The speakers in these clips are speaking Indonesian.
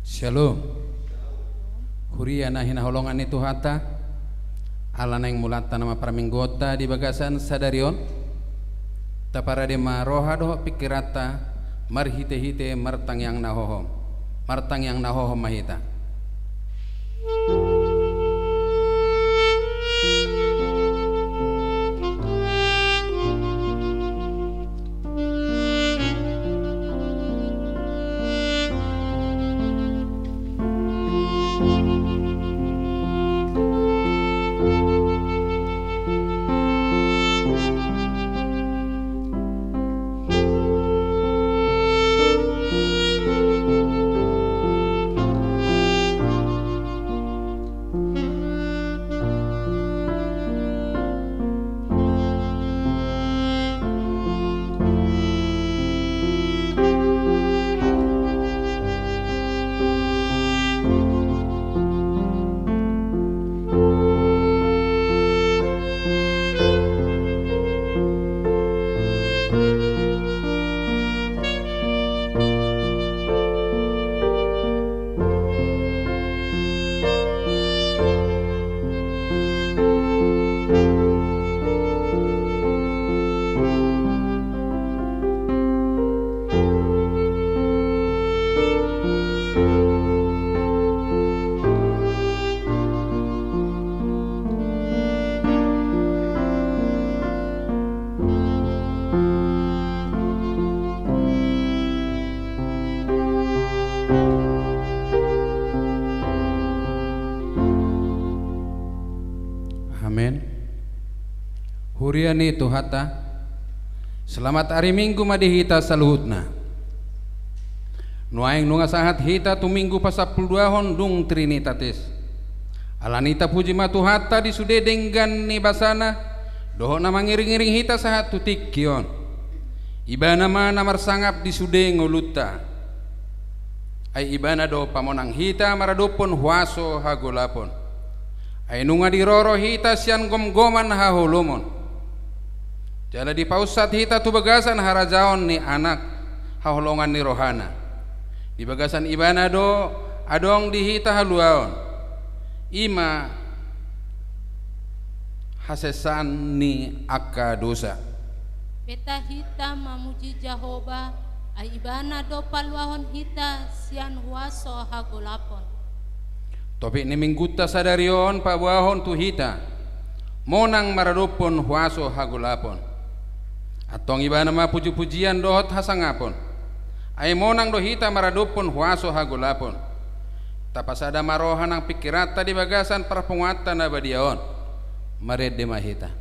Shalom. Huriana hina holongan itu hata alana yang mulata nama praminggota di bagasan sadarion tapara de maroha doh pikirata marhite-hite martang yang nahohom mahita. Huriani tuhata selamat hari Minggu madihita saluhutna nuaing nunga sahat hita tu minggu pasapuluahon dung trinitatis alanita puji matuhata di sude denggan ni basana doho na mangiring-iring hita sahat tutik kion ibana mana marsangap di sude nguluta ay ibana do pamonang hita maradopon huaso hagolapon ay nunga diroro hita sian gom-goman hahulumon jala di pausat hita tu bagasan harajaon ni anak haholongan ni rohana di bagasan ibana do adong di hita haluaon ima hasesan ni akka dosa beta hita mamuji Jehovah ay ibana do paluahon hita sian huaso hagolapon topik ni mingguta sadarion pabuahon tu hita monang maradopon huaso hagolapon atong ibana ma puji-pujian dohot hasangapon ay monang do hita maradopon huaso hagolapon tapasada marohan ang pikirata di bagasan perpungatan na badiaon marede mahita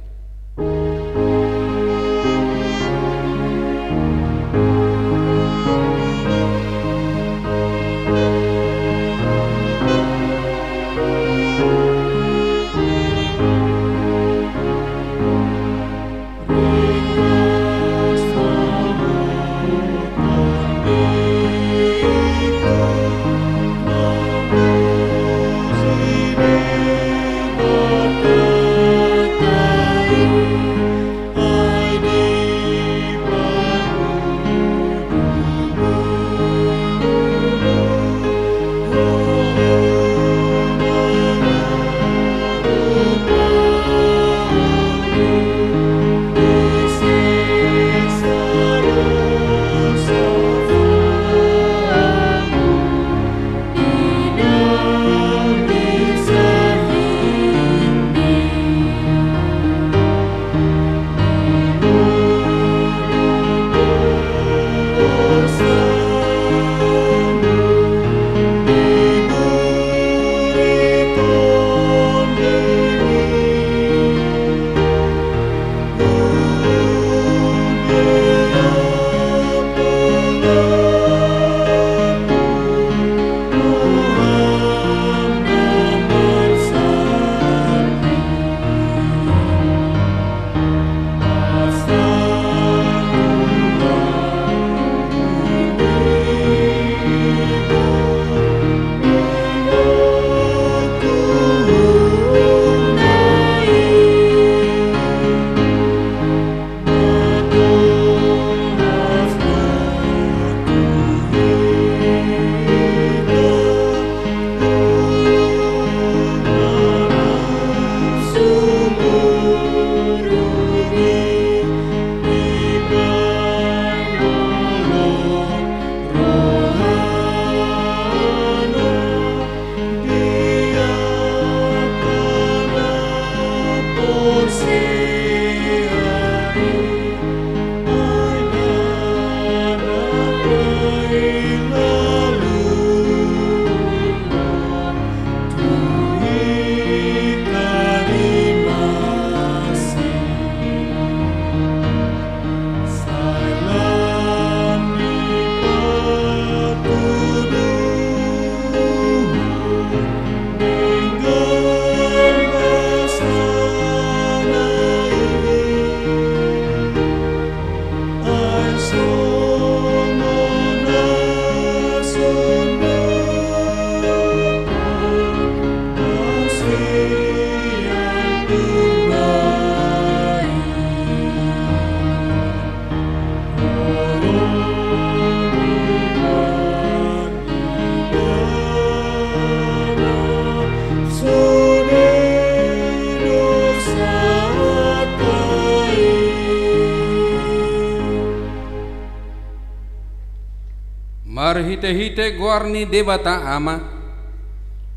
marhite-hite guarni debata ama,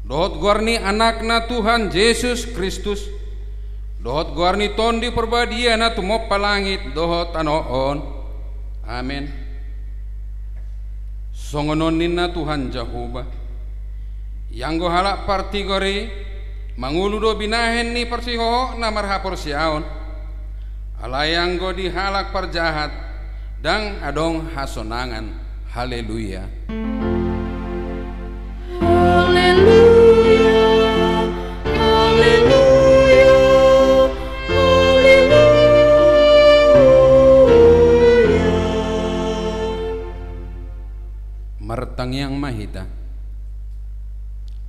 dohot guarni anakna Tuhan Yesus Kristus, dohot guarni tondi perbadiana tumop palangit dohot anoon. Amin. Songononin na Tuhan Jehovah, yang go halak partigori manguludo binahen ni persiho na marhapor siaon, alayang go dihalak perjahat dang adong hasonangan. Haleluya. Haleluya. Haleluya. Haleluya. Martang yang mahita,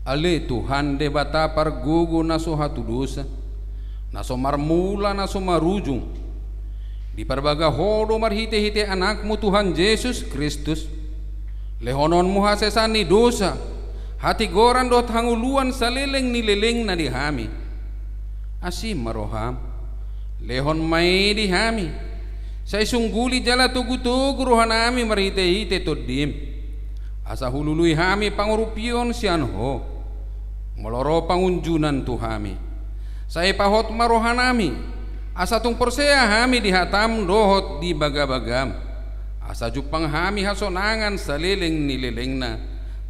ale Tuhan debata pargugu naso hatudusa, naso marmula naso marujung, di parbaga hodo marhite-hite anakmu Tuhan Yesus Kristus, lehononmu hasesani dosa, hati goran dot hanguluan saleleng nileleng na dihami, asim maroham, lehon may dihami, sa isungguli jala tugu-tugu rohanami marhite-hite todim, asa hulului hami pangurupion sianho, meloro pangunjunan tuhami, saya pahot marohanami, asa tung persea hami dihatam dohot di bagabagam, asa jupang hami hasonangan saleleng nilelengna,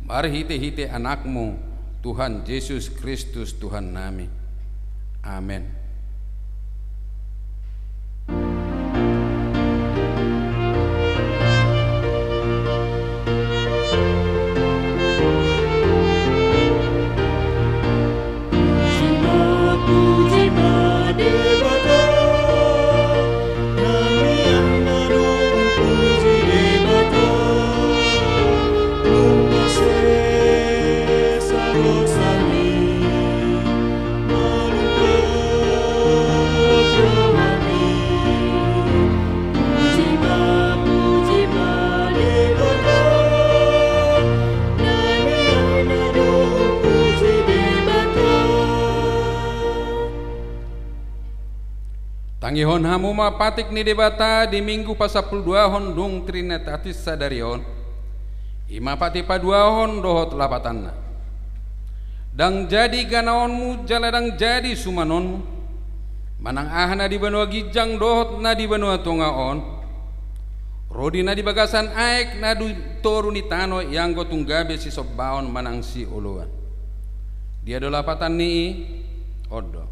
marhite-hite anakmu Tuhan Yesus Kristus Tuhan nami. Amin. Tangihon hamu mapatik ni debata di minggu pasapul 2 hon dung trinitatis sadarion, ima pati paduahon dohot lapatanna, dang jadi ganaonmu jaladang jadi sumanonmu, manang ahna di benua gijang dohot na di benua tongaon, rodi na di bagasan aek na du toruni tano yang go tunggabe si sobbaon manang si uluan, dia do lapatan ni odo.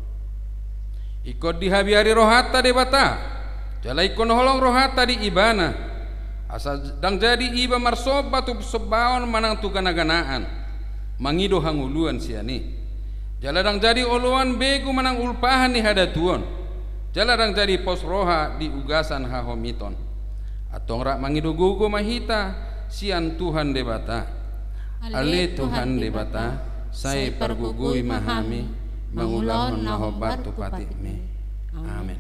Ikut dihabiari rohata debata, jala ikon holong rohata di ibana, asa dang jadi iba marsoba tu sebaon manang tu gana-ganaan, mangido hanguluan siani, jala dang jadi uluan begu manang ulpahan ni hadatuon, jala dang jadi pos roha di ugasan hahomiton, atong rak mangido gugu mahita sian Tuhan debata, ale Tuhan debata, saya pergugui mahami, mangulahon na hobat tu patikmi. Amin.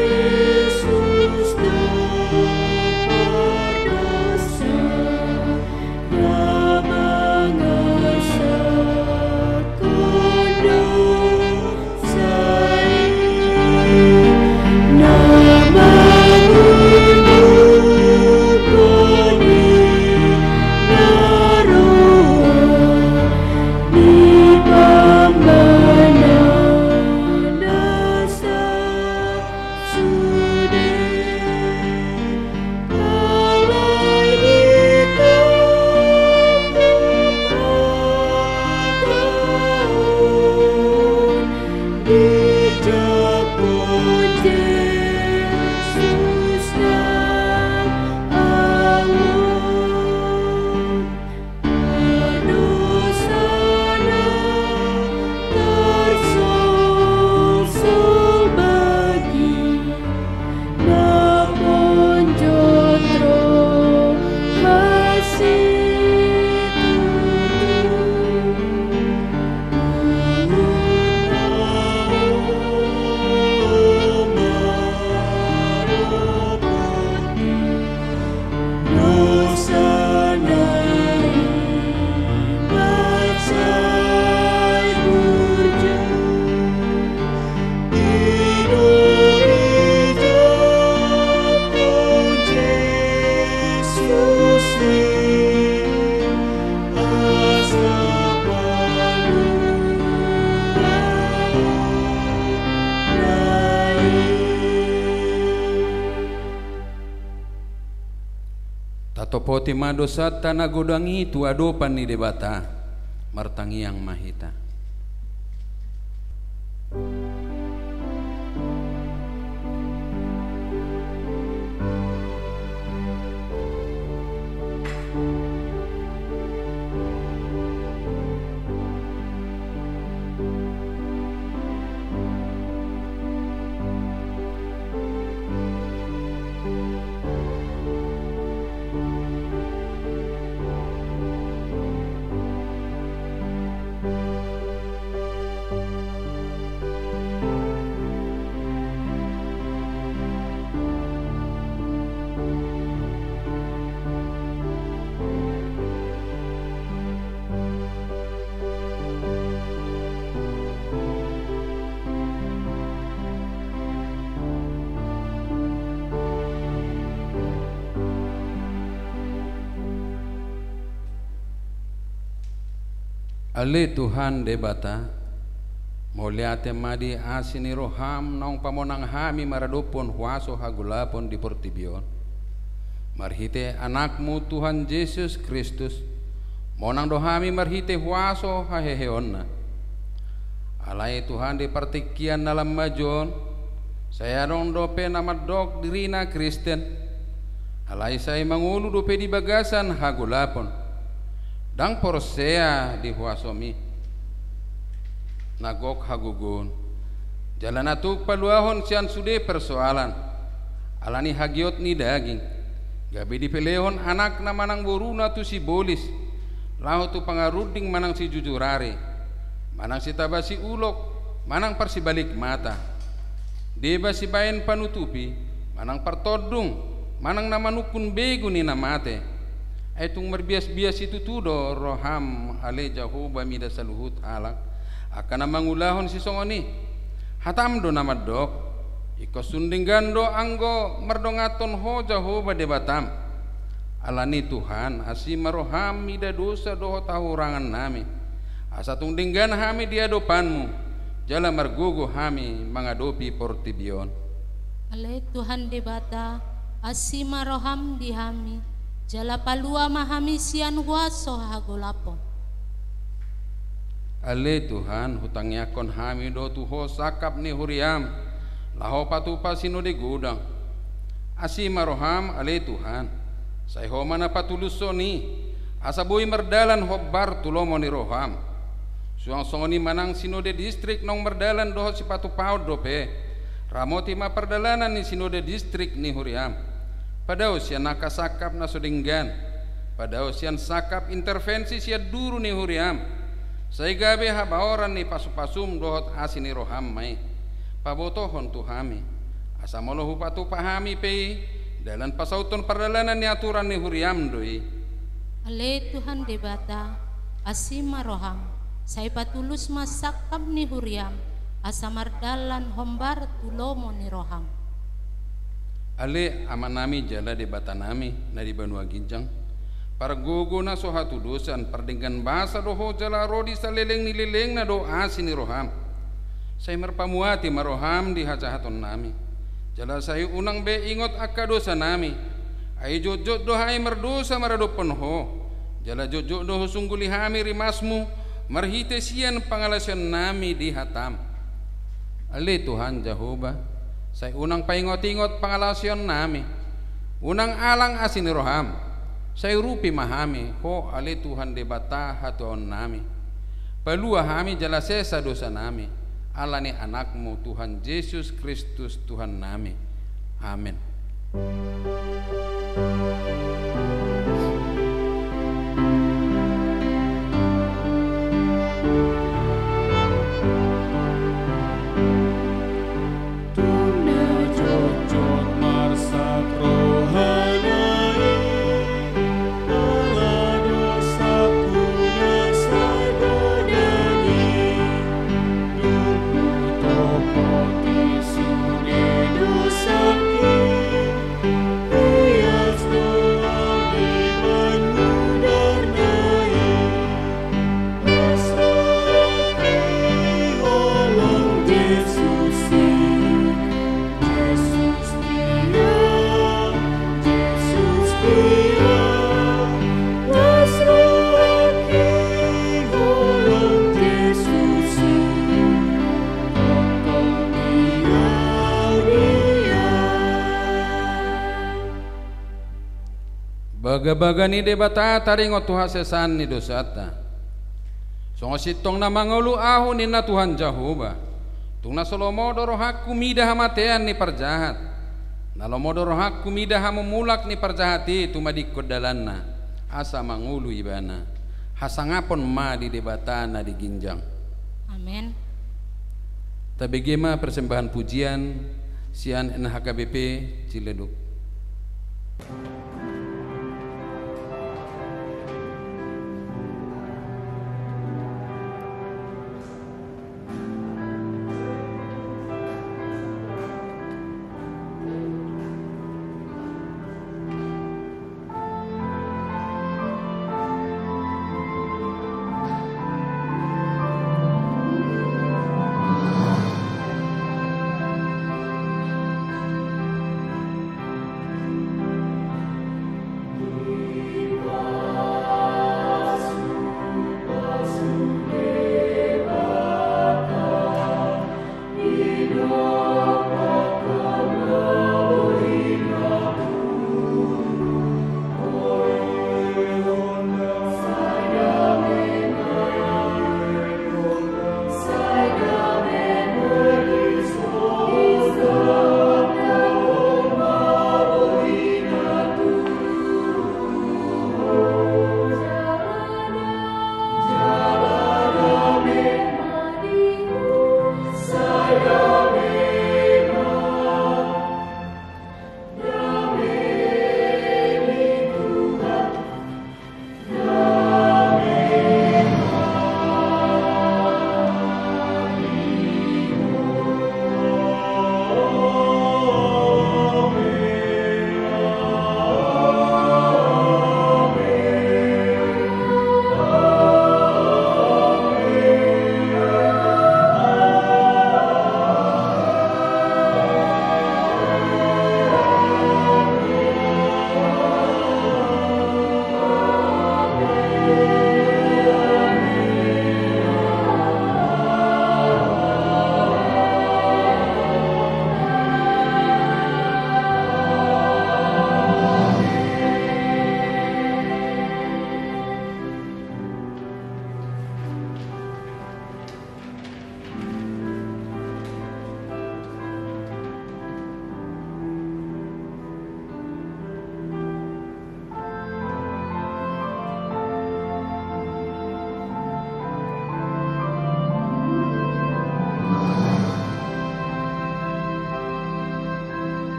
Yesus Dohoti madosata nagodangi tu adopan ni debata martangiang mahita. Ale Tuhan debata moliate madi asini roham naung pamonang hami maradopon huaso hagulapon di portibion marhite anakmu Tuhan Yesus Kristus monang dohami marhite huaso haheheonna alai Tuhan di partikian dalam majon saya dong dope nama dok dirina Kristen alai saya mangulu dope di bagasan hagulapon dang porsea di huasomi nagok hagugun jalan atuk paluahon sian sude persoalan alani hagiot ni daging gabi di pelehon anak na manang boruna tu si bolis lahu tu pangaruding manang si jujurare manang si tabasi ulok manang parsibalik mata deba si bayan panutupi manang partodung manang namanukun begu ni namate aitung merbias-bias itu tudo roham ale Jehovah mida saluhut alak akan mangulahon si songoni hatam do nama dok iko sunding gando anggo merdongaton ho Jehovah debatam alani Tuhan asima roham mida dosa doho tahurangan nami asa tungdinggan hami dia dopanmu jala margugo hami mangadopi portibion ale Tuhan debata asima roham di hami jala palua mahami sian huaso hagolapon. Ale Tuhan hutangyakon hami do tuho sakap ni huriam laho patupa sino di gudang asima roham ale Tuhan say ho mana patuluso ni asaboy merdalan hobbar tulomo ni roham suang songoni manang sino de distrik nong merdalan doho si patupaw dope ramoti ma perdalanan ni sino de distrik ni huriam pada usia nakasakap na sudinggan pada usia sakap intervensi sia duru ni huriam saya gabe habaoran ni pasupasum dohot asini roham mai pabotohon tuhami asa molohu patu pahami pe dalan pasauton perdalanan ni aturan ni huriam doi ale Tuhan debata asima roham saya patulus masakap ni huriam asa mardalan hombar tulomo ni roham ale amanami jala debata nami na di Banua Ginjang para gogo na sohatu dosan perdenggan bahasa doho jala rodi saleleng ni leleng na do asini roham saya merpamuati maroham di hajahaton nami jala saya unang be ingot akka dosa nami ai jojot dohai merdosa maradopon ho jala jojot doho sungguli hami rimasmu marhite sian pangalasan nami di hatam ale Tuhan Jehovah saya unang paingot-ingot pangalasion nami unang alang asini roham saya rupi mahami ho ale Tuhan debata hatuon nami palua hami jala sesa dosa nami alani anakmu Tuhan Yesus Kristus Tuhan nami amin. baga-baga ni debata taringo Tuhan sesan ni dosata. Songo sitong na mangulu ahu ni na Tuhan Jahoba. Tung na solomodo rohaku midah hamatean ni parjahat. Nalomodo rohaku midah hamumulak ni parjahati tumadikod dalanna. Asa mangulu ibana. Hasangapon ma di debatana di ginjang. Amin. Tabegema persembahan pujian sian NHKBP Ciledug.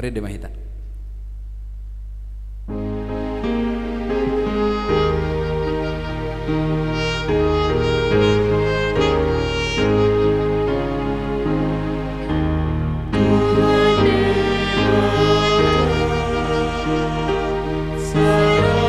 Mari Demahita. Sayang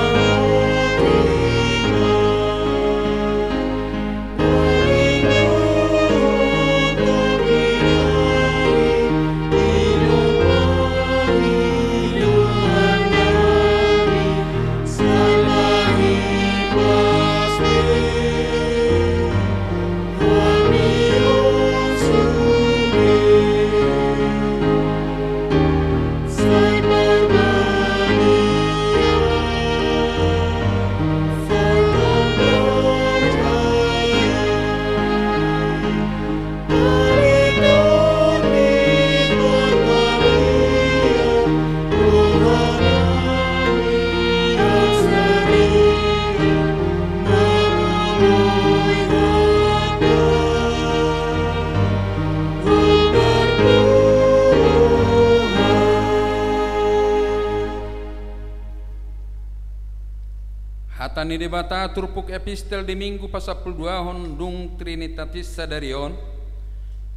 Hatani debata turpuk epistel di minggu pasapul 2 hon dung Trinitatis sadarion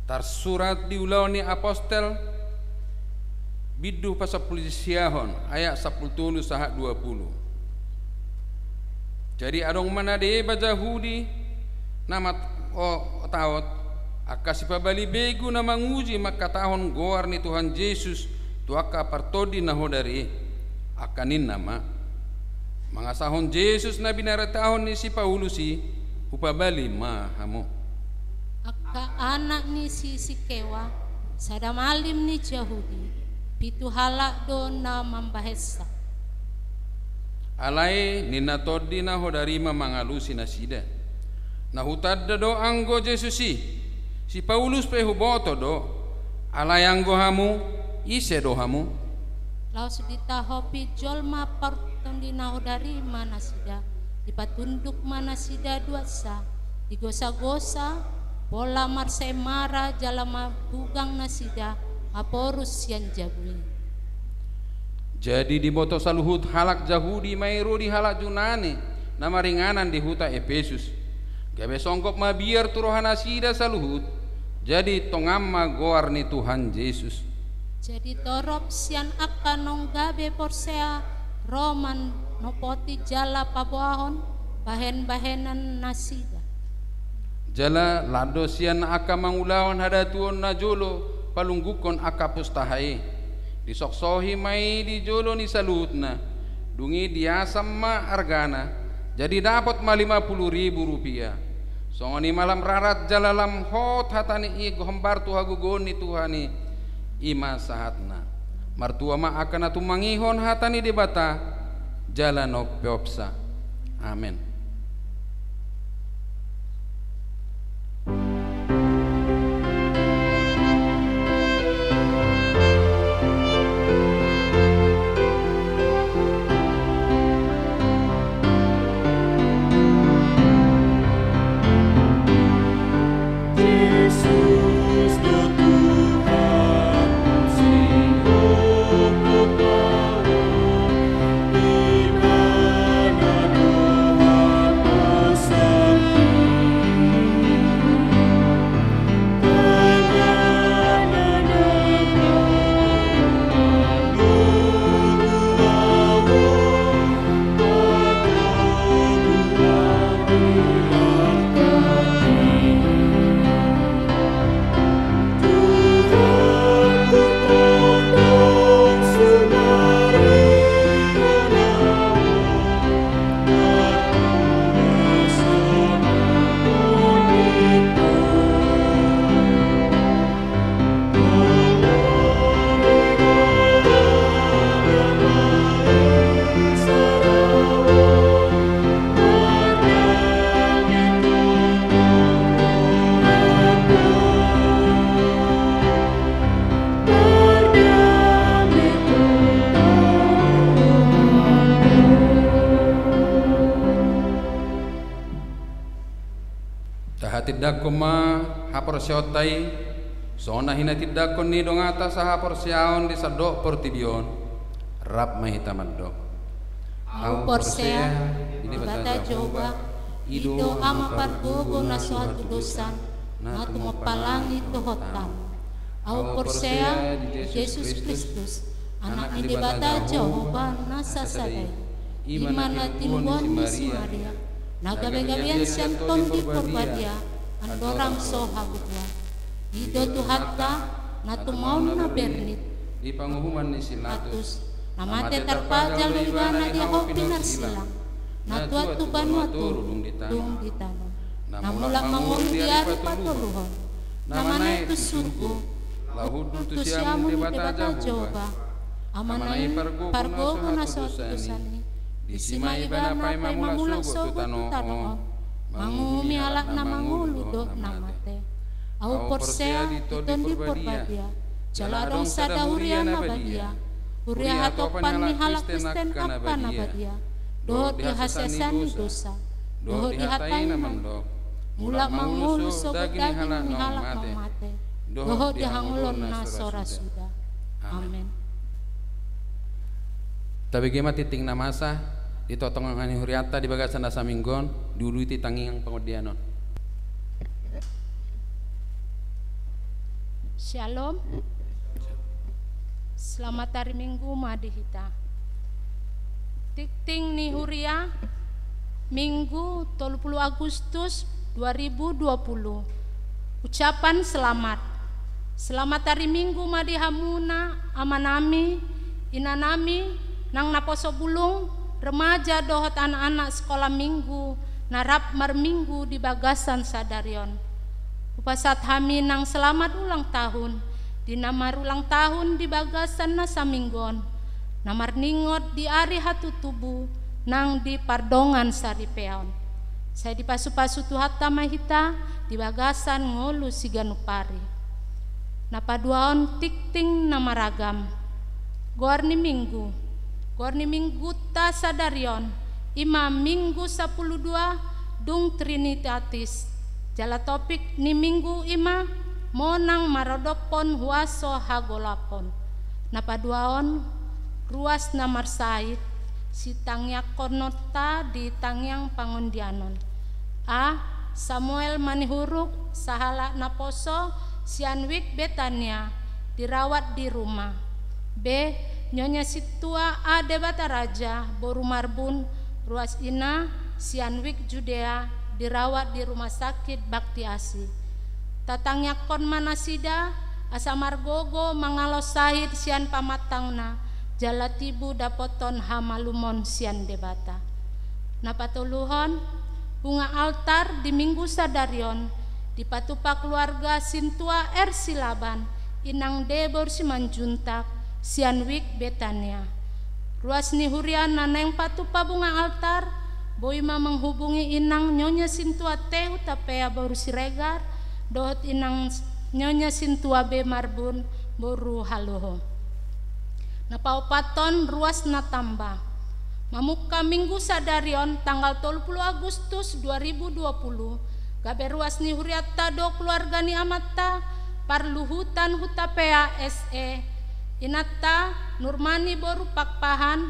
tarsurat di ulauni apostel bidu pasapul siahon ayat 10 sahat 20. Jadi adong mana de bajahudi nama taot akasi pabali begu na manguji maka tahun goar ni Tuhan Yesus tuaka partodi nahodari akanin nama mangasahon Yesus na binaratahon ni si Paulusi upabali mahamu akka anak ni si Sikewa sadamalim ni Yahudi pitu halak do na mambahesa alai ninatodi nahodari mamangalusi na sida na hutadda do anggo Yesus si Paulus pe huboto do alai anggo hamu ise do hamu laos ditahopi jolma parton di nahodari mana sida dipatunduk mana sida duasa digosa-gosa bola marsemara jalama bugang nasida aporus yang jabui. Jadi di boto saluhut halak Jahudi mairo di halak Junani nama ringanan di huta Efesus gabe songkop ma biar turohana sida saluhut jadi tongamma goar ni Tuhan Yesus. Jadi torop sian akan nonggabe porsea roman nopoti jala pabuahon bahen-bahenan nasida. Jala lado sian aka mangulawan hadatuon na jolo palunggukon aka pustahai disoksohi mai di jolo ni salutna dungi diasam ma argana jadi dapat ma 50.000 rupiah. Songoni malam rarat jalalam hot hatani i gohembar tuhagugon ni Tuhani ima sahatna martua ma akan atu mangihon hatani debata jalano peopsa. Amin. Tidakko ma haporsiotai sona hina tidakko ni dongata sa haporsiaon di sadok portibion rap mahita madok au porsea di bata joba ido ama pargogo na suatu dosan natu mapalangi tuhotam au porsea Yesus Kristus anak ni di bata joba nasa sadai iman natinwon si Maria nagabe-gabean sianton di porbadia andorang soha gua ido tuhatta natumaun na bernit di panguhuman ni Silatus namate tarpajal bibana dia hopi narsilang natuat tu banuatu dung ditano namulak mangun diari patuluhon namana itu surgu lahudul tu siamun di bata joba amanai pargogo na sotusani disimai bana pai mamulak sogo tutano mangumi alak na mangulu do namate au porsea diton di porbadia jaladong sada huria na badia huria hatopan ni halak Kristen apa na badia do dihasesani dosa do dihatain mandok mulak mangulu sogo daging ni halak mamate do dihangulon na sora suda. Amin. Tapi gema titing namasa ditotong ngani huriata di bagasan dasa minggon diuluiti tangingang pangodianon. Shalom. Selamat hari Minggu madihita. Tikting ni huria Minggu 30 Agustus 2020. Ucapan selamat. Selamat hari Minggu madihamuna amanami inanami nang naposo bulung remaja dohot anak-anak sekolah minggu narap marminggu di bagasan sadarion. Upasat hami nang selamat ulang tahun di namar ulang tahun di bagasan nasa minggon namar ningot di ari hatu tubuh nang di pardongan saripeon. Saya dipasu-pasu tuhata mahita di bagasan ngolu siganupari. Napaduaon tikting namaragam. Gorni minggu ta sadarion ima minggu 12 dung trinitatis. Jala topik ni minggu ima monang marodopon huaso hagolapon. Napaduaon ruas namar said si tangyak konota di tangyang pangundianon. A. Samuel manihuruk sahala naposo Sianwik Betania dirawat di rumah. B. Nyonya Situa A. Debata Raja Boru Marbun Ruas Ina Sianwik Judea dirawat di rumah sakit Bakti Asi. Tatangyak kon manasida Asamargogo Mangalos Sahid Sian Pamatangna Jalatibu Dapoton Hamalumon Sian Debata. Napatuluhon bunga altar di Minggu Sadarion dipatupa keluarga Sintua Silaban Inang Debor Simanjuntak Sianwik Betania. Ruas ni hurian naneng patupa bunga altar boima menghubungi Inang Nyonya Sintua Tehu Tapea Boru Siregar dohot Inang Nyonya Sintua B Marbun Boru Haloho. Napaupaton ruas natamba mamuka Minggu Sadarion tanggal 30 Agustus 2020 gabe ruas ni huriatta do keluarga ni amatta parluhutan hutapea SE inatta Nurmani Boru Pakpahan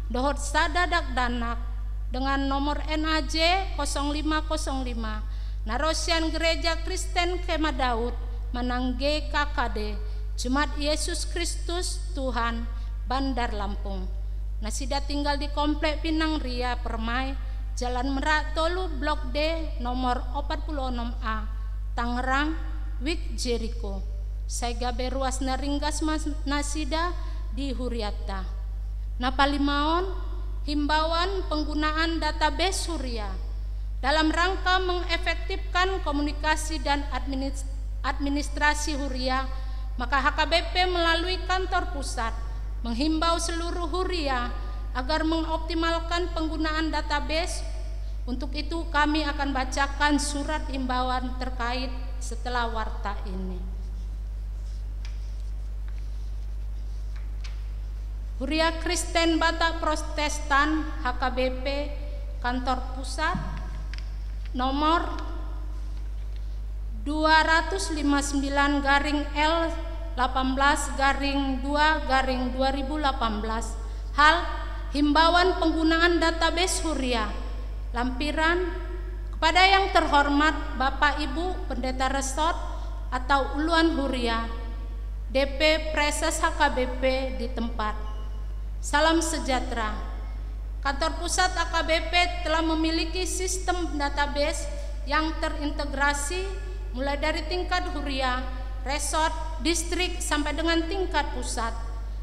dohot sadadak danak dengan nomor NAJ 0505 Narosian Gereja Kristen Kema Daud Manangge KKD Jemaat Yesus Kristus Tuhan Bandar Lampung. Nasida tinggal di Komplek Pinang Ria Permai Jalan Merak Tolu Blok D nomor 46A Tangerang Wik Jericho. Saya gabe ruas naringgas nasida di huriata. Napalimaon himbauan penggunaan database Huria dalam rangka mengefektifkan komunikasi dan administrasi Huria, maka HKBP melalui kantor pusat menghimbau seluruh Huria agar mengoptimalkan penggunaan database. Untuk itu kami akan bacakan surat himbauan terkait setelah warta ini. Huria Kristen Batak Protestan HKBP Kantor Pusat nomor 259-L18-2-2018 hal himbauan penggunaan database Huria. Lampiran kepada yang terhormat Bapak Ibu Pendeta Resort atau Uluan Huria DP Preses HKBP di tempat. Salam sejahtera. Kantor pusat HKBP telah memiliki sistem database yang terintegrasi mulai dari tingkat Huria, resort, distrik sampai dengan tingkat pusat.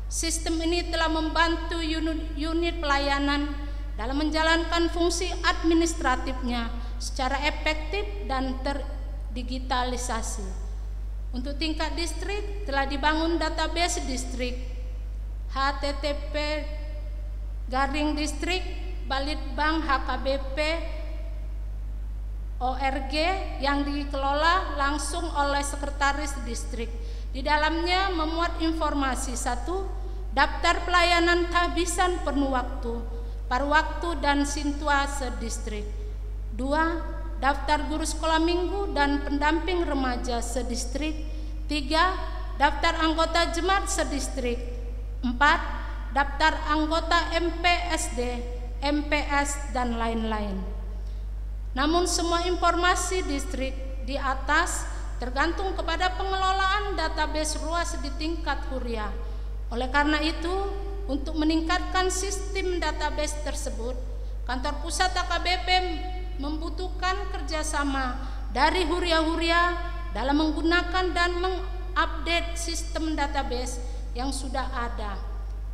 Sistem ini telah membantu unit pelayanan dalam menjalankan fungsi administratifnya secara efektif dan terdigitalisasi. Untuk tingkat distrik telah dibangun database distrik http://distrik Balitbank HKBP ORG yang dikelola langsung oleh sekretaris distrik. Di dalamnya memuat informasi: 1. Daftar pelayanan tahbisan penuh waktu, paruh waktu dan sintua sedistrik. 2. Daftar guru sekolah minggu dan pendamping remaja sedistrik. 3. Daftar anggota jemaat sedistrik. 4. Daftar anggota MPSD, MPS, dan lain-lain. Namun semua informasi distrik di atas tergantung kepada pengelolaan database ruas di tingkat Huria. Oleh karena itu, untuk meningkatkan sistem database tersebut, kantor pusat HKBP membutuhkan kerjasama dari Huria-Huria dalam menggunakan dan mengupdate sistem database yang sudah ada.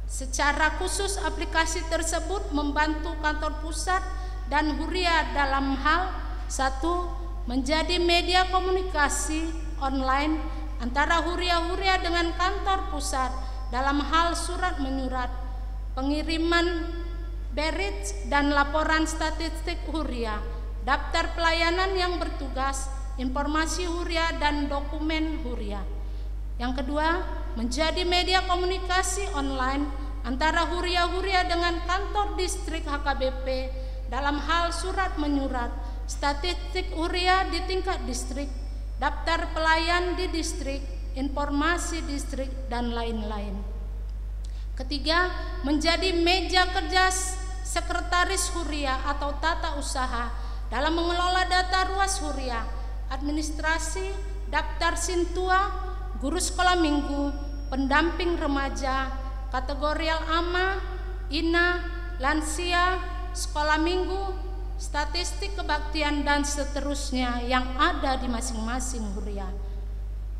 Secara khusus, aplikasi tersebut membantu kantor pusat dan Huria dalam hal: 1. Menjadi media komunikasi online antara Huria-Huria dengan kantor pusat dalam hal surat menyurat, pengiriman berits dan laporan statistik Huria, daftar pelayanan yang bertugas, informasi Huria dan dokumen Huria. Yang kedua, menjadi media komunikasi online antara Huria-Huria dengan kantor distrik HKBP dalam hal surat menyurat, statistik Huria di tingkat distrik, daftar pelayan di distrik, informasi distrik, dan lain-lain. Ketiga, menjadi meja kerja sekretaris Huria atau tata usaha dalam mengelola data ruas Huria, administrasi, daftar sintua, guru sekolah minggu, pendamping remaja, kategorial AMA, INA, lansia, sekolah minggu, statistik kebaktian, dan seterusnya yang ada di masing-masing Huria.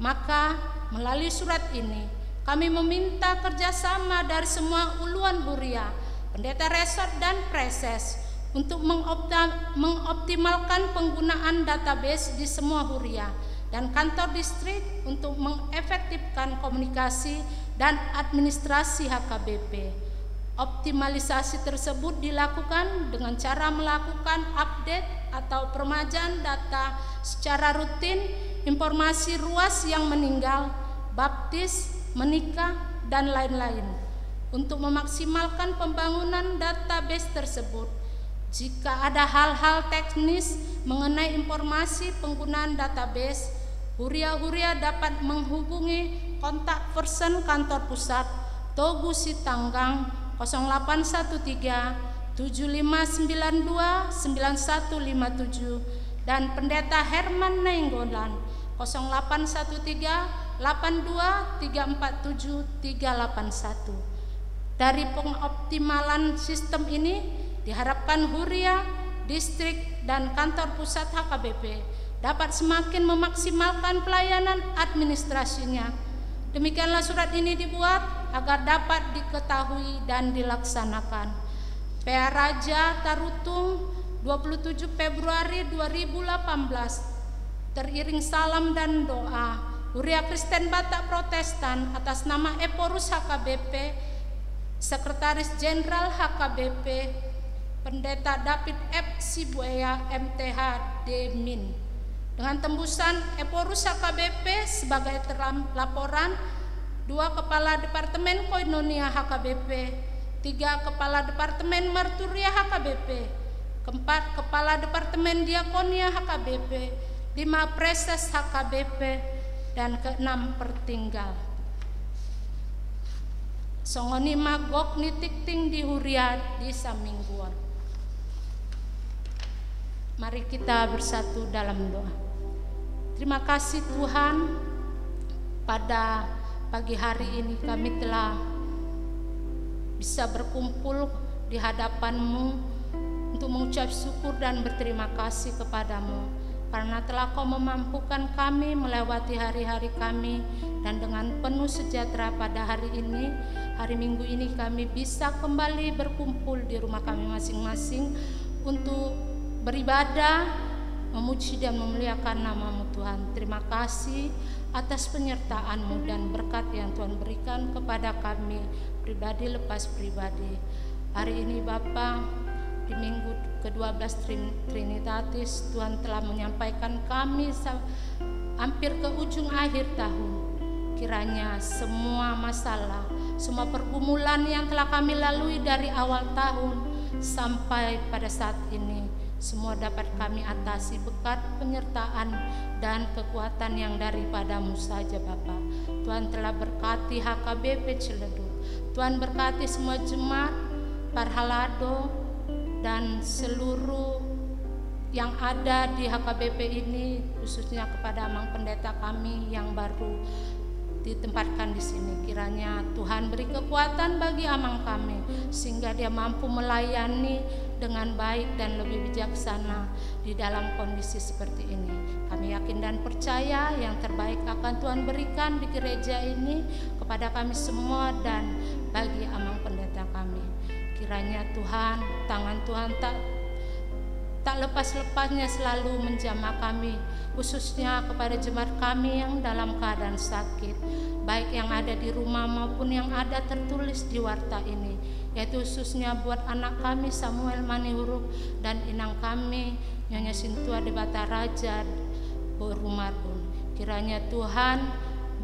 Maka melalui surat ini kami meminta kerjasama dari semua uluan Huria, pendeta resort dan preses untuk mengoptimalkan penggunaan database di semua Huria dan kantor distrik untuk mengefektifkan komunikasi dan administrasi HKBP. Optimalisasi tersebut dilakukan dengan cara melakukan update atau peremajaan data secara rutin, informasi ruas yang meninggal, baptis, menikah, dan lain-lain. Untuk memaksimalkan pembangunan database tersebut, jika ada hal-hal teknis mengenai informasi penggunaan database, Huria-Huria dapat menghubungi kontak person kantor pusat Togu Sitanggang 0813 7592 9157 dan Pendeta Herman Nainggolan 0813 82 347 381. Dari pengoptimalan sistem ini diharapkan Huria, distrik, dan kantor pusat HKBP dapat semakin memaksimalkan pelayanan administrasinya. Demikianlah surat ini dibuat agar dapat diketahui dan dilaksanakan. PA Raja Tarutung 27 Februari 2018. Teriring salam dan doa, Huria Kristen Batak Protestan atas nama Eporus HKBP, Sekretaris Jenderal HKBP, Pendeta David F. Sibuaya MTH Demin. Dengan tembusan Eporus HKBP sebagai laporan 2 Kepala Departemen Koinonia HKBP, 3 Kepala Departemen Marturia HKBP, 4 Kepala Departemen Diakonia HKBP, 5 Preses HKBP, dan ke-6 Pertinggal. Songoni magok nitikting di Huria di Samingguan. Mari kita bersatu dalam doa. Terima kasih Tuhan, pada pagi hari ini kami telah bisa berkumpul di hadapan-Mu untuk mengucap syukur dan berterima kasih kepadamu karena telah Kau memampukan kami melewati hari-hari kami, dan dengan penuh sejahtera pada hari ini, hari Minggu ini kami bisa kembali berkumpul di rumah kami masing-masing untuk beribadah, memuji dan memuliakan nama-Mu Tuhan. Terima kasih atas penyertaan-Mu dan berkat yang Tuhan berikan kepada kami pribadi lepas pribadi. Hari ini Bapa, di minggu ke-12 Trinitatis, Tuhan telah menyampaikan kami hampir ke ujung akhir tahun. Kiranya semua masalah, semua pergumulan yang telah kami lalui dari awal tahun sampai pada saat ini, semua dapat kami atasi berkat penyertaan dan kekuatan yang daripada-Mu saja Bapa. Tuhan telah berkati HKBP Ciledug, Tuhan berkati semua jemaat Parhalado, dan seluruh yang ada di HKBP ini, khususnya kepada Amang Pendeta kami yang baru ditempatkan di sini. Kiranya Tuhan beri kekuatan bagi Amang kami sehingga dia mampu melayani dengan baik dan lebih bijaksana di dalam kondisi seperti ini. Kami yakin dan percaya yang terbaik akan Tuhan berikan di gereja ini kepada kami semua dan bagi Amang Pendeta kami. Kiranya Tuhan, tangan Tuhan tak lepas-lepasnya selalu menjamah kami, khususnya kepada jemaat kami yang dalam keadaan sakit, baik yang ada di rumah maupun yang ada tertulis di warta ini, yaitu khususnya buat anak kami Samuel Manihuruk dan inang kami Nyonya Sintua Debata Raja Borumarbun. Kiranya Tuhan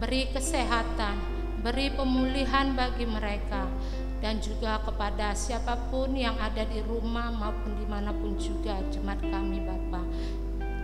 beri kesehatan, beri pemulihan bagi mereka, dan juga kepada siapapun yang ada di rumah maupun dimanapun juga jemaat kami Bapa.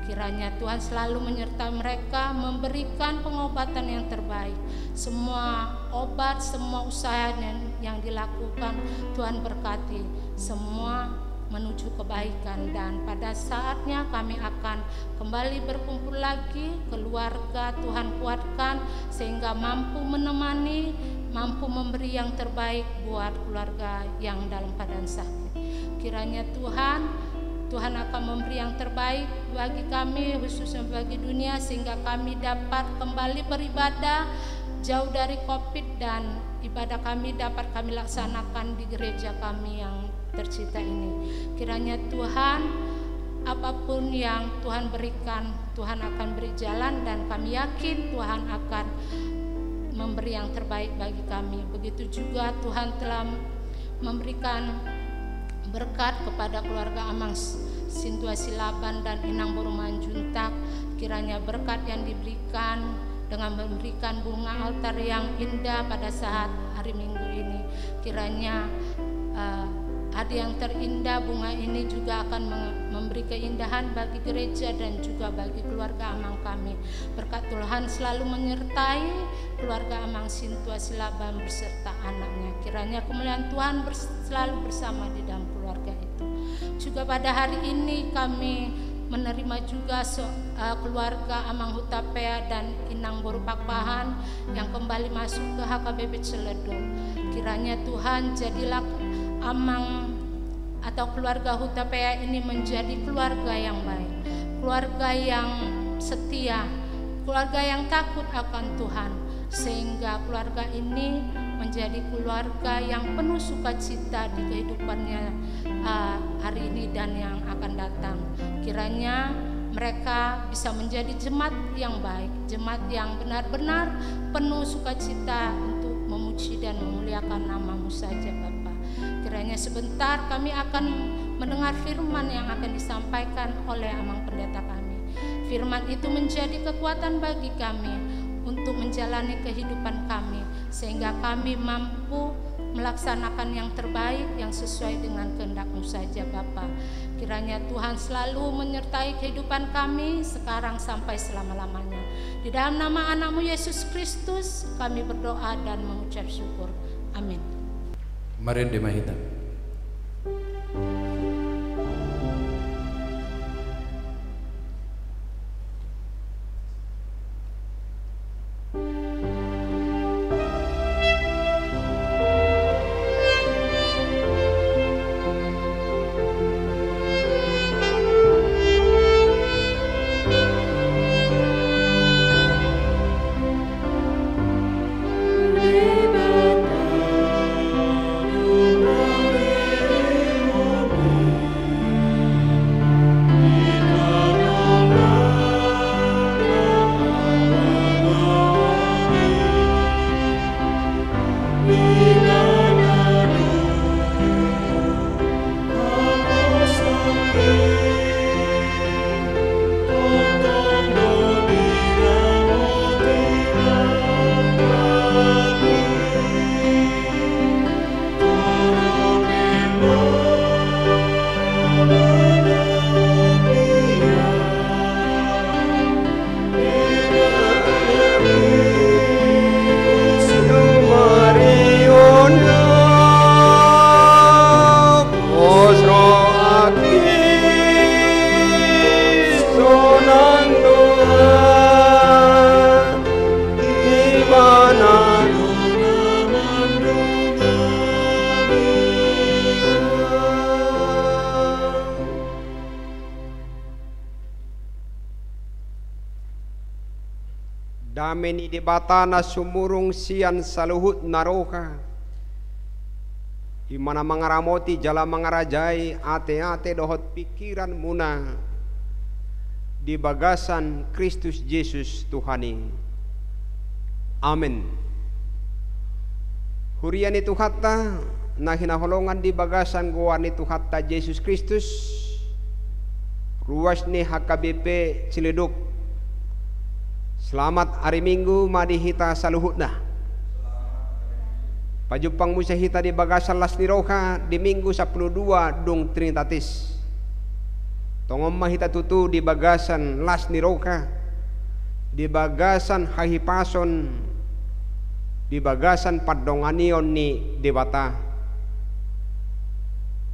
Kiranya Tuhan selalu menyertai mereka, memberikan pengobatan yang terbaik. Semua obat, semua usaha yang dilakukan Tuhan berkati, semua menuju kebaikan, dan pada saatnya kami akan kembali berkumpul lagi keluarga. Tuhan kuatkan sehingga mampu menemani, mampu memberi yang terbaik buat keluarga yang dalam keadaan sakit. Kiranya Tuhan akan memberi yang terbaik bagi kami, khususnya bagi dunia, sehingga kami dapat kembali beribadah jauh dari COVID, dan ibadah kami dapat kami laksanakan di gereja kami yang tercinta ini. Kiranya Tuhan, apapun yang Tuhan berikan, Tuhan akan beri jalan, dan kami yakin Tuhan akan memberi yang terbaik bagi kami. Begitu juga Tuhan telah memberikan berkat kepada keluarga Amang Sintua Silaban dan Inang Borumanjuntak. Kiranya berkat yang diberikan dengan memberikan bunga altar yang indah pada saat hari Minggu ini, kiranya hadiah yang terindah bunga ini juga akan memberi keindahan bagi gereja dan juga bagi keluarga Amang kami. Berkat Tuhan selalu menyertai keluarga Amang Sintua Silaban beserta anaknya. Kiranya kemuliaan Tuhan selalu bersama di dalam keluarga itu. Juga pada hari ini kami menerima juga keluarga Amang Hutapea dan Inang Borupakpahan yang kembali masuk ke HKBP Ciledug. Kiranya Tuhan jadilah Amang atau keluarga Hutapea ini menjadi keluarga yang baik, keluarga yang setia, keluarga yang takut akan Tuhan, sehingga keluarga ini menjadi keluarga yang penuh sukacita di kehidupannya hari ini dan yang akan datang. Kiranya mereka bisa menjadi jemaat yang baik, jemaat yang benar-benar penuh sukacita untuk memuji dan memuliakan nama-Mu saja Bapa. Kiranya sebentar kami akan mendengar firman yang akan disampaikan oleh Amang Pendeta kami. Firman itu menjadi kekuatan bagi kami untuk menjalani kehidupan kami, sehingga kami mampu melaksanakan yang terbaik yang sesuai dengan kehendak-Mu saja Bapa. Kiranya Tuhan selalu menyertai kehidupan kami sekarang sampai selama-lamanya. Di dalam nama anak-Mu Yesus Kristus kami berdoa dan mengucap syukur. Amin. Mari dimahita. Lebata, Dameni di batana sumurung sian saluhut naroka. Imana mangaramoti jala mangarajai ate-ate dohot pikiran muna di bagasan Kristus Yesus Tuhani. Amin. Hurian itu hatta na hinaholongan di bagasan goan itu hatta Yesus Kristus. Ruas ni HKBP Ciledug. Selamat hari Minggu madi hita saluhutna. Pajupang musa hita di bagasan las niroka di Minggu 12 dung Trinitatis. Tongom mahita tutu di bagasan las niroka, di bagasan hahipason, di bagasan padonganion ni debata.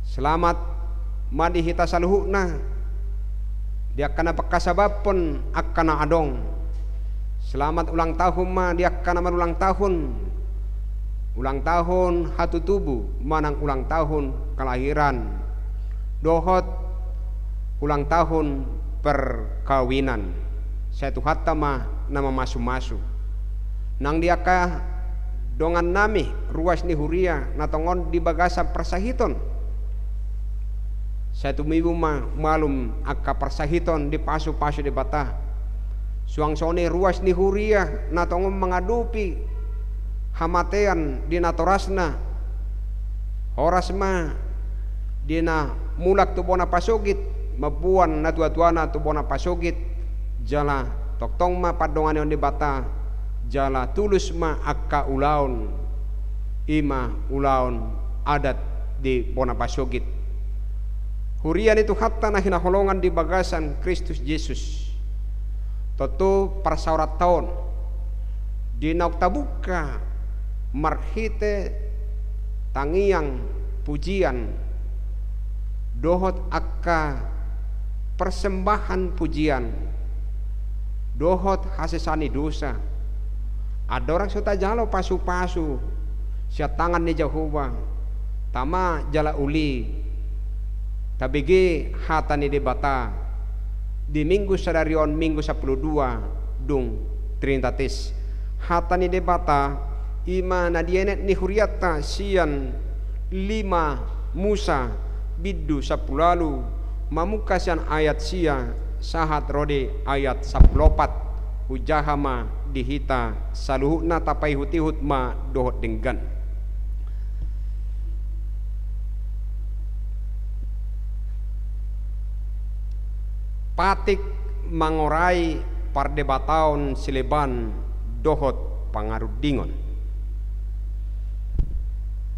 Selamat madi hita saluhutna. Dia kana pakasabapon akkana adong. Selamat ulang tahun ma dia kana ulang tahun. Ulang tahun hatu tubuh manang ulang tahun kelahiran. Dohot ulang tahun perkawinan. Saya tu hatta ma nama masu-masu. Nang dia ka dongan nami ruas ni huria natongon di bagasa persahiton. Saya tu mibu ma malum akka persahiton di pasu-pasu di bata. Suang sone ruas ni huria natongom mengadupi hamatean di natorasna. Horas ma dina mulak tu bona pasugit mabuan na tua-tuana tu bona pasugit jala toktong ma padongan di bata jala tulus ma akka ulaun ima ulaun adat di bona pasugit. Hurian itu hatta na hinaholongan di bagasan Kristus Yesus. Toto persaurat tahun di nauktabuka marhite tangiang pujian dohot akka persembahan pujian dohot hasesani dosa. Ada orang suta jalo pasu-pasu sia tangan ni Jehovah tama jala uli tabigi hatani di bata di Minggu sadarion Minggu 12 dung Trinitatis hatani di bata ima na dienet ni huriata sian 5 Musa biddu 10 mamukasian ayat sia sahat rode ayat 14 hujahama dihita saluhuna tapai hutihut ma dohot denggan. Patik mangorai pardebataon sileban dohot pangarudingon.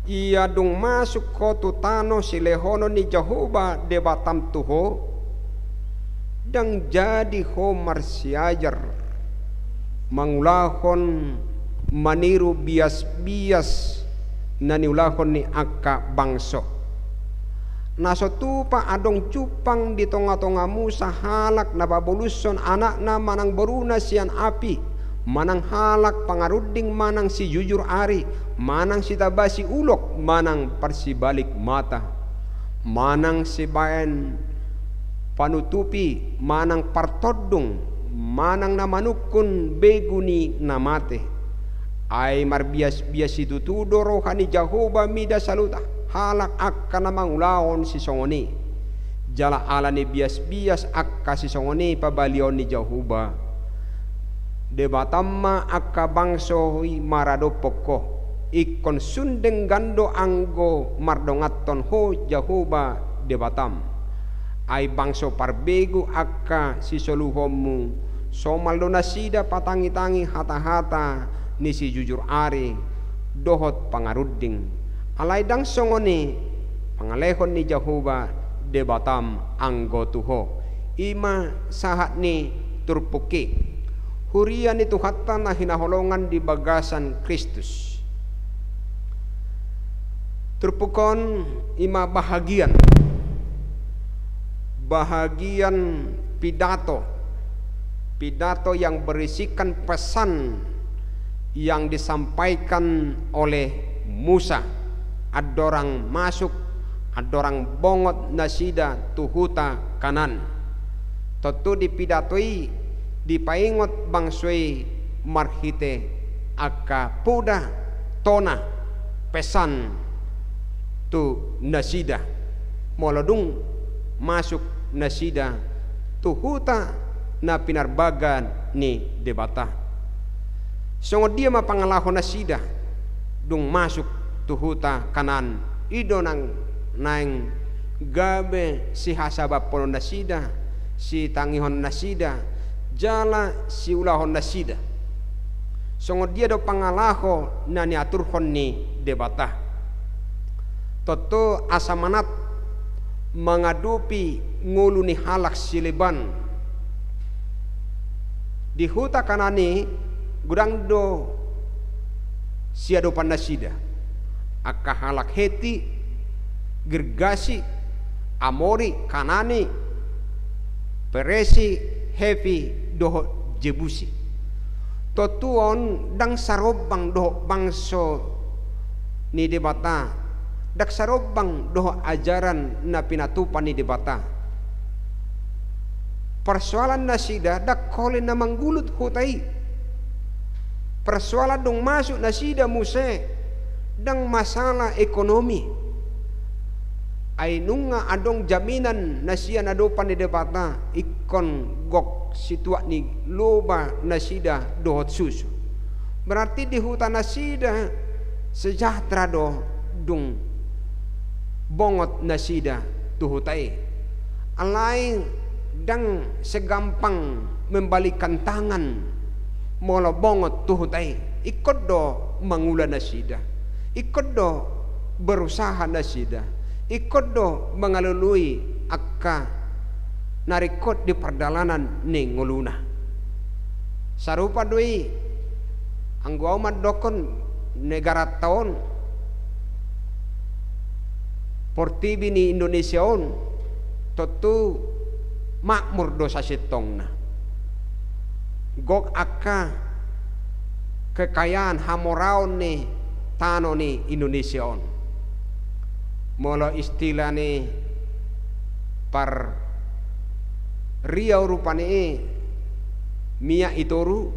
Ia dung masuk kotu tano silehono ni Jehovah debatam tuho dang jadi homar siajar mangulahon maniru bias-bias naniulahon ni akka bangso. Nasotupa adong cupang di tonga-tonga Musa halak na babuluson anak na manang beruna sian api manang halak pangaruding manang si jujur ari manang si tabasi ulok manang persibalik mata manang si bayan panutupi manang partodung manang na manukun beguni namate ay marbias-bias itu tudo rohani Jehovah mida saluta halak akka na mangulaon si songoni jala ala ni bias-bias akka si songoni pabalion ni Jehovah debatamma akka bangso marado poko ikon sundeng gando anggo mardongaton ho Jehovah debatam ay bangso parbegu akka si soluhomu somaldo nasida patangi-tangi hata-hata ni si jujur ari dohot pangaruding alay dang songoni pangalehon ni Jehovah debatam anggo tuho ima sahat ni turpuki hurian itu hatta na hinaholongan di bagasan Kristus turpukon ima bahagian pidato yang berisikan pesan yang disampaikan oleh Musa. Adorang masuk, adorang bongot nasida tuhuta kanan. Tentu dipidatoi dipaingot bangsoi marhite aka poda tona pesan tu nasida moladung masuk nasida tu huta na pinarbagan ni debata songo dia mapangalahon nasida dung masuk tu huta kanan ido nang gabe si hasabab pono nasida si tangihon nasida jala si ulahon nasida songo dia do pangalaho na niaturhon ni debata toto asamanat mengadupi ngulu ni halak sileban di huta kanani gudang do siadopan nasida aka halak heti gergasi amori kanani peresi hevi doho jebusi totuon dang sarobang doho bangso ni debata dak sarobang doho ajaran na pinatupan ni debata persoalan nasida dak kole na manggulut hutai persoalan dong masuk nasida muse dang masalah ekonomi ay nunga adong jaminan nasiya nadopan ni debata ikon gok situat ni loba nasida dohot susu berarti di hutan nasida sejahtera do dung bongot nasida tuhutai alai dang segampang membalikan tangan molo bongot tuhutai ikut do mangula nasida ikut do berusaha nasida ikut do mengalului akka narikot di perjalanan ning nguluna sarupa doi anggo amat dokon negara tahun portibi ni Indonesia on tentu makmur dosa sitongna gok akka kekayaan hamoraon ni tano ni Indonesia on molo istilah ni par riau rupane mia itoru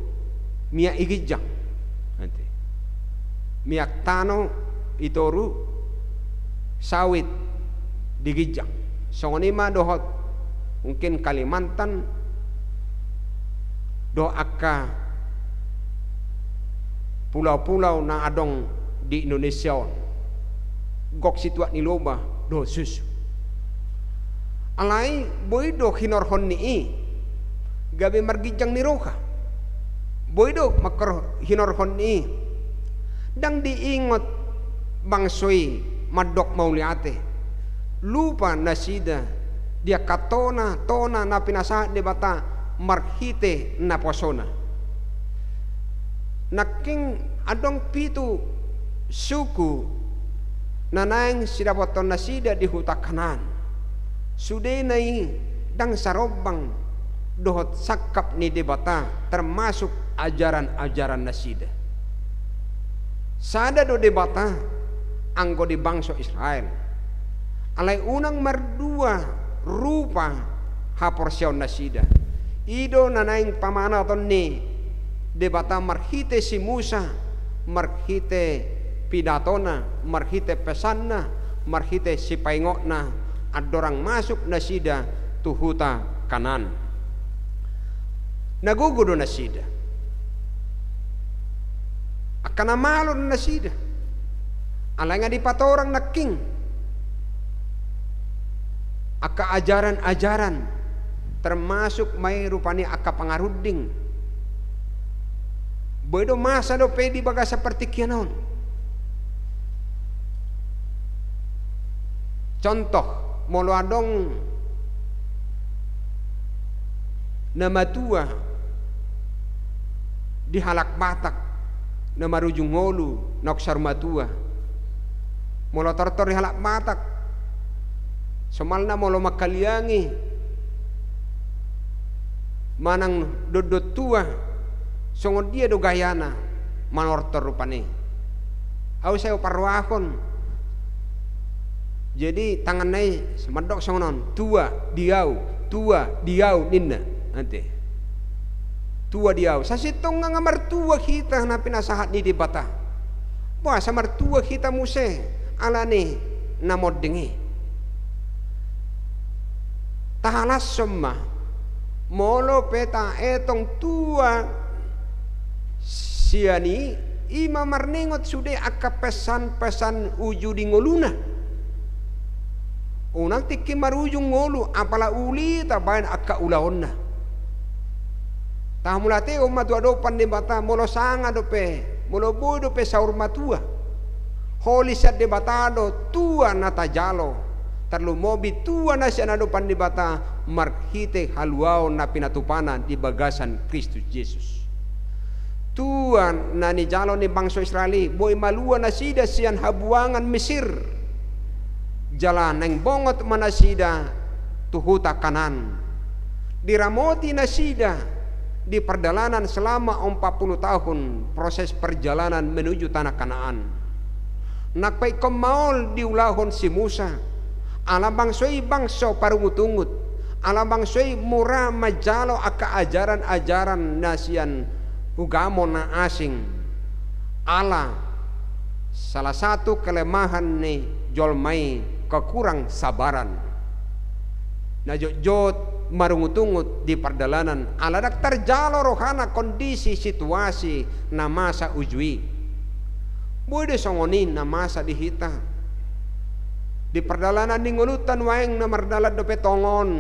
mia igijang nanti mia tano itoru sawit digijang songonima dohot mungkin Kalimantan do akka pulau-pulau na adong di Indonesia on gok situat ni loba do susu alai boy do hinorhon ni gabe margijang ni roka boy do makor hinorhon ni dang diingot bangsoi madok mauliate lupa nasida dia katona tona na pinasa debata marhite na posona naking adong pitu suku nanang sidapoton nasida di huta kanan sude nai dang sarobang dohot sakap ni debata termasuk ajaran-ajaran nasida sada do debata anggo di bangsa Israel alai unang mardua rupa haporsion nasida ido nanaing pamana ton ni debata marhite si Musa marhite pidatona marhite pesanna marhite si paingokna adorang masuk nasida tuhuta kanan nagugudo nasida akan amalon nasida alay nga di patorang naking aka ajaran-ajaran termasuk may rupani aka pangaruding boy do masa do pedi baga seperti kianon contoh molo adong nama tua di halak batak nama rujung ngolu noksar matua molo tortor di halak batak somalna molo makaliangi manang dodot tua songon dia do gayana manortor rupane au saya parwakon jadi tangan nai semedok songonon tua diau ninna nanti tua dia sasitong nga martua kita na pinasahat ni debata wah sa martua kita muse alani namod dengi tahalas semma molo peta etong tua siani ima marningot sude akka pesan-pesan uju di ngoluna unang tiki marujung ngolu apala uli tabayan akka ulaonna tahmulate umat do pandebata molo sanga dope molo bodo pe saur matua holi sat debatado tua nata jalo terlu mobi tua na siya do pandebata marhite haluao na pinatupana di bagasan Kristus Yesus tua na ni jalo ni bangsa Israeli boy malua na sida siyan habuangan Mesir jalan neng bongot manasida tuhuta kanan diramoti nasida di perjalanan selama 40 tahun proses perjalanan menuju tanah Kanaan nakpai kemaul diulahon si Musa alam bangsoi bangso parungutungut alam bangsoi murah majalo aka ajaran-ajaran nasian ugamo na asing ala salah satu kelemahan nih jolmai kekurang sabaran na jot marungutungut di perjalanan aladak terjalo rohana kondisi situasi na masa ujui bude songonin na masa dihita di perjalanan di ngulutan waeng na mardalat dope tongon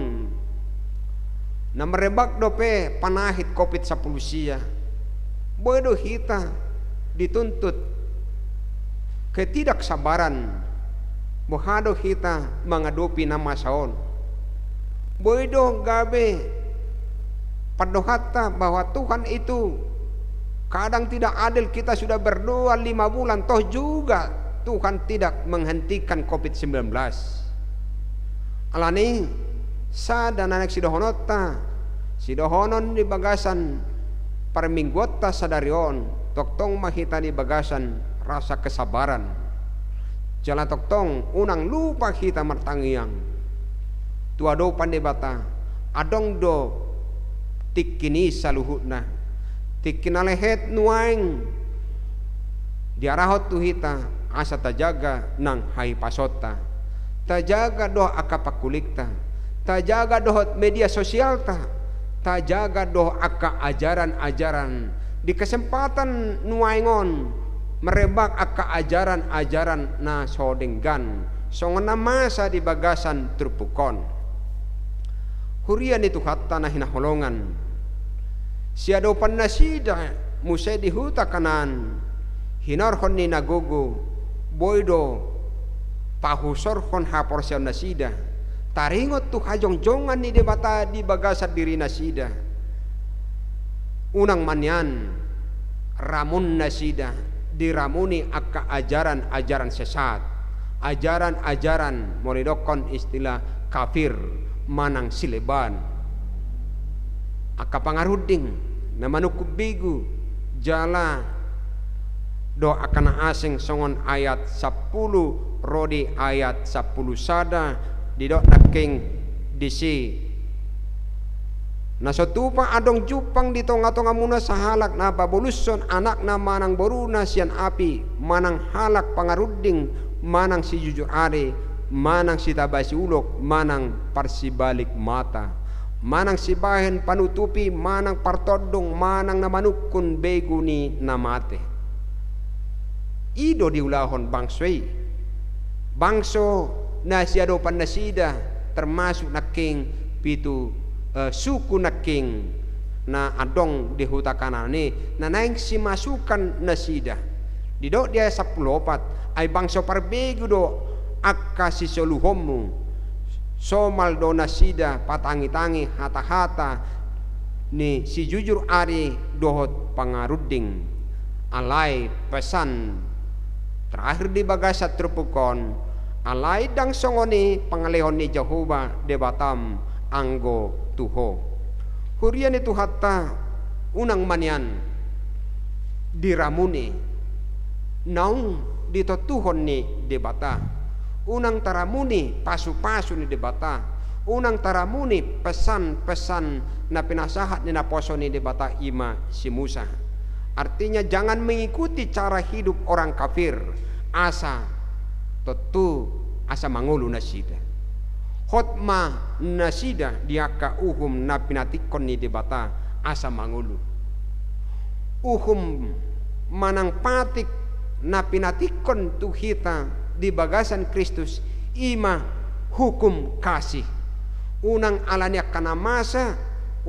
na merebak dope panahit kopit 10 sia bude hita dituntut ketidaksabaran mohado kita menghadapi nama saon boido gabe padohata bahwa Tuhan itu kadang tidak adil kita sudah berdoa 5 bulan toh juga Tuhan tidak menghentikan COVID-19 alani sada nanek sidohonon di bagasan permingguota sadarion toktong mahita di bagasan rasa kesabaran jalan toktong unang lupa kita martangiang tuado pandebata adong do tikini saluhutna tikina lehet nuaing diarahot tuhita asa tajaga nang hai pasota tajaga doh akapakulikta tajaga doh media sosial tajaga doh aka ajaran-ajaran di kesempatan nuaingon merebak aka ajaran-ajaran na sodenggan songona masa di bagasan terpukon hurian itu hatta na hinaholongan siado panasida musay di huta kanan hinorhon ni nagogo boydo pahusorhon haporsyon nasida taringot tu hajong-jongan ni debata di bagasan diri nasida unang manyan ramun nasida diramuni akka ajaran-ajaran sesat ajaran-ajaran molidokon istilah kafir manang sileban akka pangaruding na manukubigu jala do akana asing songon ayat 10 rodi ayat 10 sada didok naking disi nasotupa adong jupang dito nga muna sa halak na babuluson anak na manang boruna siyan api manang halak pangaruding manang si jujur ari manang si tabay si ulok manang parsibalik mata manang si bahen panutupi manang partodong manang namanukun bego ni namate ido diulahon bangsoi bangso na siado panasida termasuk naking pitu suku naking na adong di huta kanani na naing si masukan nasida didok dia 14 ay bangso parbego do akka si soluhomu somal do nasida patangi-tangi hata-hata ni si jujur ari dohot pangaruding alay pesan terakhir di bagasat terpukon alay dang songoni pangalehon ni Jehovah de batam anggo tuho hurian itu hatta unang manyan diramuni naung dito tuhon ni debata unang taramuni pasu-pasu ni debata unang taramuni pesan-pesan na pinasahat ni naposo ni debata ima si Musa. Artinya jangan mengikuti cara hidup orang kafir, asa tentu asa mangulu nasida. Hotma nasida diaka uhum na pinatikon ni debata asa mangulu. Uhum manang patik na pinatikon tu kita di bagasan Kristus ima hukum kasih. Unang alani kana masa,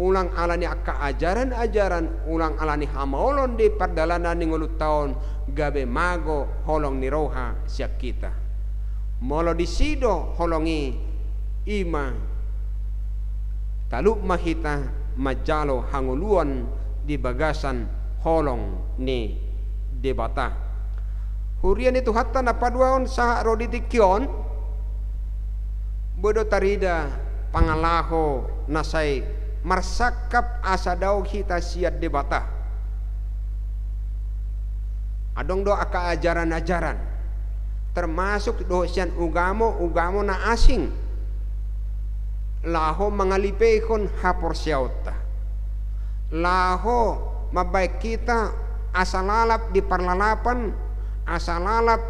ulang alani akka ajaran-ajaran, ulang alani hamaolon di perdalanan ni ngulu taon gabe mago holong ni roha siap kita. Molo disido holongi ima taluk mahita majalo hanguluan di bagasan holong ni debata. Hurian itu hatta napaduaon saha roditikion bodo tarida pangalaho nasai marsakap asa daw kita siat debata. Adong do aka ajaran-ajaran termasuk dosian ugamo na asing laho mangalipehon hapor siauta laho mabaik kita asalalap di parlalapan, asalalap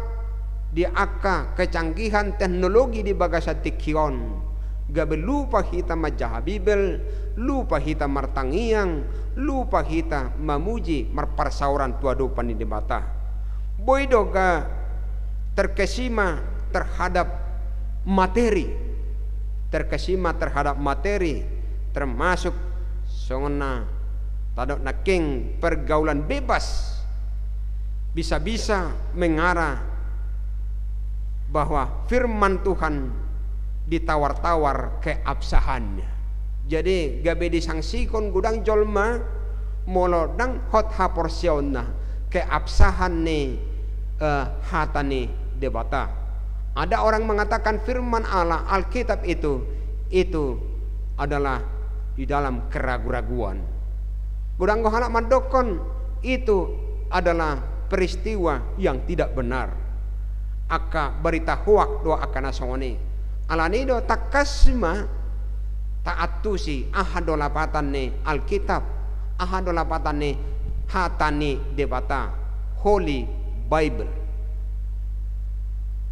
di akka kecanggihan teknologi di bagasatikyon. Gabe lupa kita majaha Bibel, lupa kita martangiang, lupa kita memuji marparsauran tuadupan di debata. Boidoga terkesima terhadap materi, termasuk songona tadok naking pergaulan bebas, bisa-bisa mengarah bahwa firman Tuhan ditawar-tawar keabsahannya. Jadi gabe disangsikon gudang jolma molodang hot haporsionna keabsahan ni hatani debata. Ada orang mengatakan firman Allah Alkitab itu adalah di dalam keraguan-raguan. Gudang gohalak mandokon itu adalah peristiwa yang tidak benar. Aka berita huak doa akan asongoni. Alanido takasma taatusi ahadolapatan ni Alkitab, ahadolapatan ni hatani debata Holy Bible.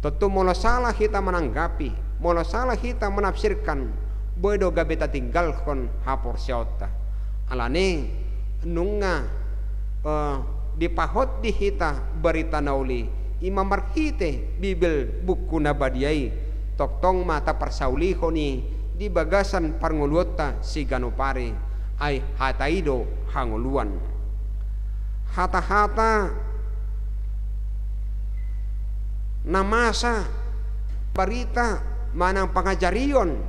Tentu mula salah kita menanggapi, mula salah kita menafsirkan, bodo gabeta tinggalkan hapor siota. Alani nunga dipahot di hita berita nauli imam marhite Bibel buku nabadiai toktong mata persauliho ni di bagasan parnguluota si ganopare ay hataido hanguluan. Hata-hata namasa barita manang pangajarion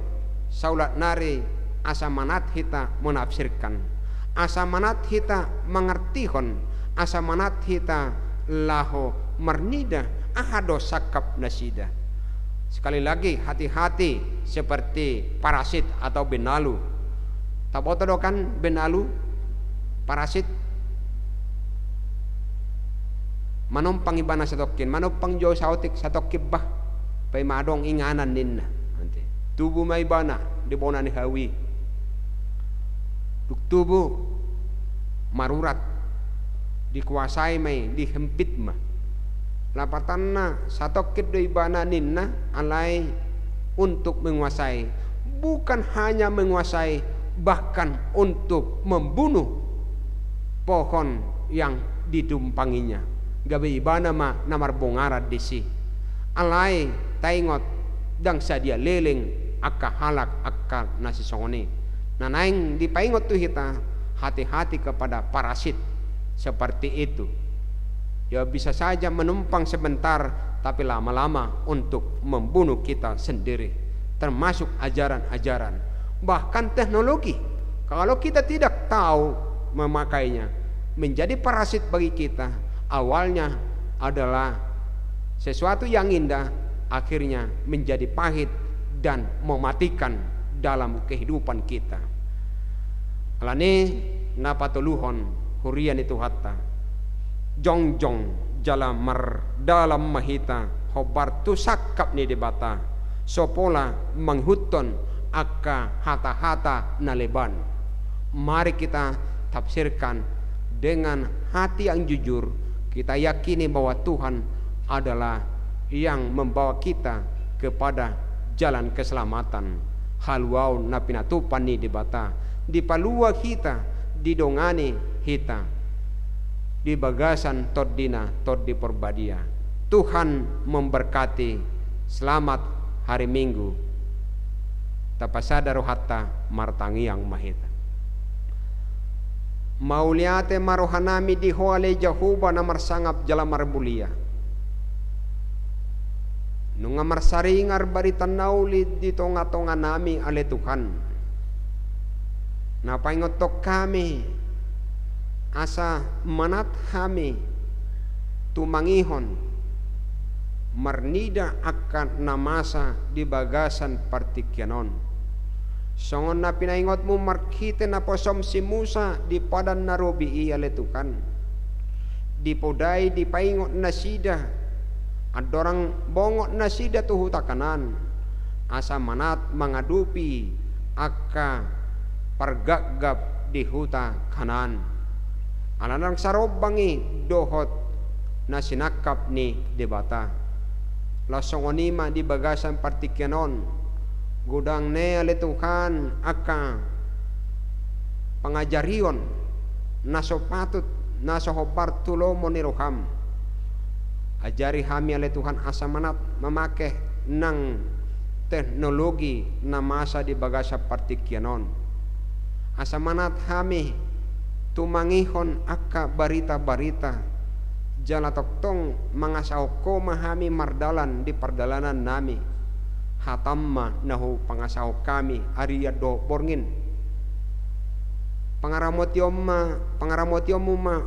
saulat nari asa manat hita menafsirkan, asa manat hita mengertihon, asa manat hita laho mernida ahado sakap nasida. Sekali lagi hati-hati seperti parasit atau benalu. Taboto kan benalu, parasit. Manompang ibana satokin, manompang jo sautik satokib bah. Pay madong inganan ninna. Tubuh may ibana di bona ni hawi. Tubuh marurat dikuasai may dihempit mah. Lapatan na satokit do ibana ninna alai untuk menguasai, bukan hanya menguasai, bahkan untuk membunuh pohon yang ditumpanginya. Gabe ibana ma namar bongarat disi alai taingot dang sadia leleng akka halak akka nasi songoni. Nanaing dipaingot tu kita hati-hati kepada parasit seperti itu. Ya bisa saja menumpang sebentar tapi lama-lama untuk membunuh kita sendiri. Termasuk ajaran-ajaran, bahkan teknologi. Kalau kita tidak tahu memakainya, menjadi parasit bagi kita. Awalnya adalah sesuatu yang indah, akhirnya menjadi pahit dan mematikan dalam kehidupan kita. Alani napatuluhon hurian itu hatta jongjong dalam mahita hobar tu sakap ni debata sopola manghuton aka hata-hata na leban. Mari kita tafsirkan dengan hati yang jujur. Kita yakini bahwa Tuhan adalah yang membawa kita kepada jalan keselamatan. Haluau na pinatupan ni dibata, di palua kita, di dongani kita, di bagasan tod dina tod di perbadia. Tuhan memberkati. Selamat hari Minggu. Tapasada rohatta martangi yang mahita. Mauliate marohanami di hoale Jahuba na marsangap jala marbulia. Nunga marsaringar baritan naulid di tonga-tonga nami ale Tuhan. Napaingotok kami asa manat kami tumangihon marnida akan namasa di bagasan partikyanon. Songon na pinaingot mo markite na posom si Musa di padan na robi ale Tuhan. Di podai di paingot na sida. Adorang bongot na sida tuhuta kanan. Asa manat mangadupi aka pargaggap di huta kanan. Alanang sarobangi dohot na sinakap ni debata. Lasongonima di bagasan partikyanon. Gudang ne ale Tuhan aka pangajarion naso patut naso hobar tulomo ni roham. Ajari kami ale Tuhan asa manat memakai nang teknologi na masa di bagasa partikyanon. Asa manat kami tumangihon aka barita-barita jala toktong mangasaw ko mahami mardalan di pardalanan nami. Hatamma nahu pangasaw kami ariya do borngin. Pangaramot yom ma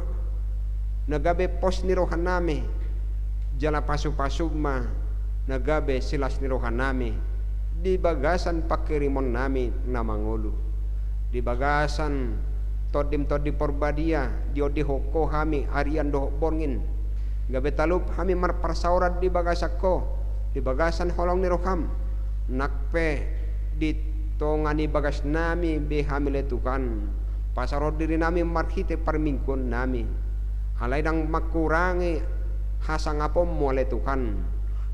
nagabe pos ni rohan nami. Jala pasub-pasub ma nagabe silas ni rohan nami. Di bagasan pakirimon nami na mangulu. Di bagasan todim porbadia diodi hoko kami arian do borngin. Gabe talup kami marparsaurat di bagasako. Di bagasan holong ni roham. Nakpe di tongani bagas nami be kami letukan. Pasarod diri nami marhite parmingkon nami. Alay dang makurangi hasang apom mo letukan.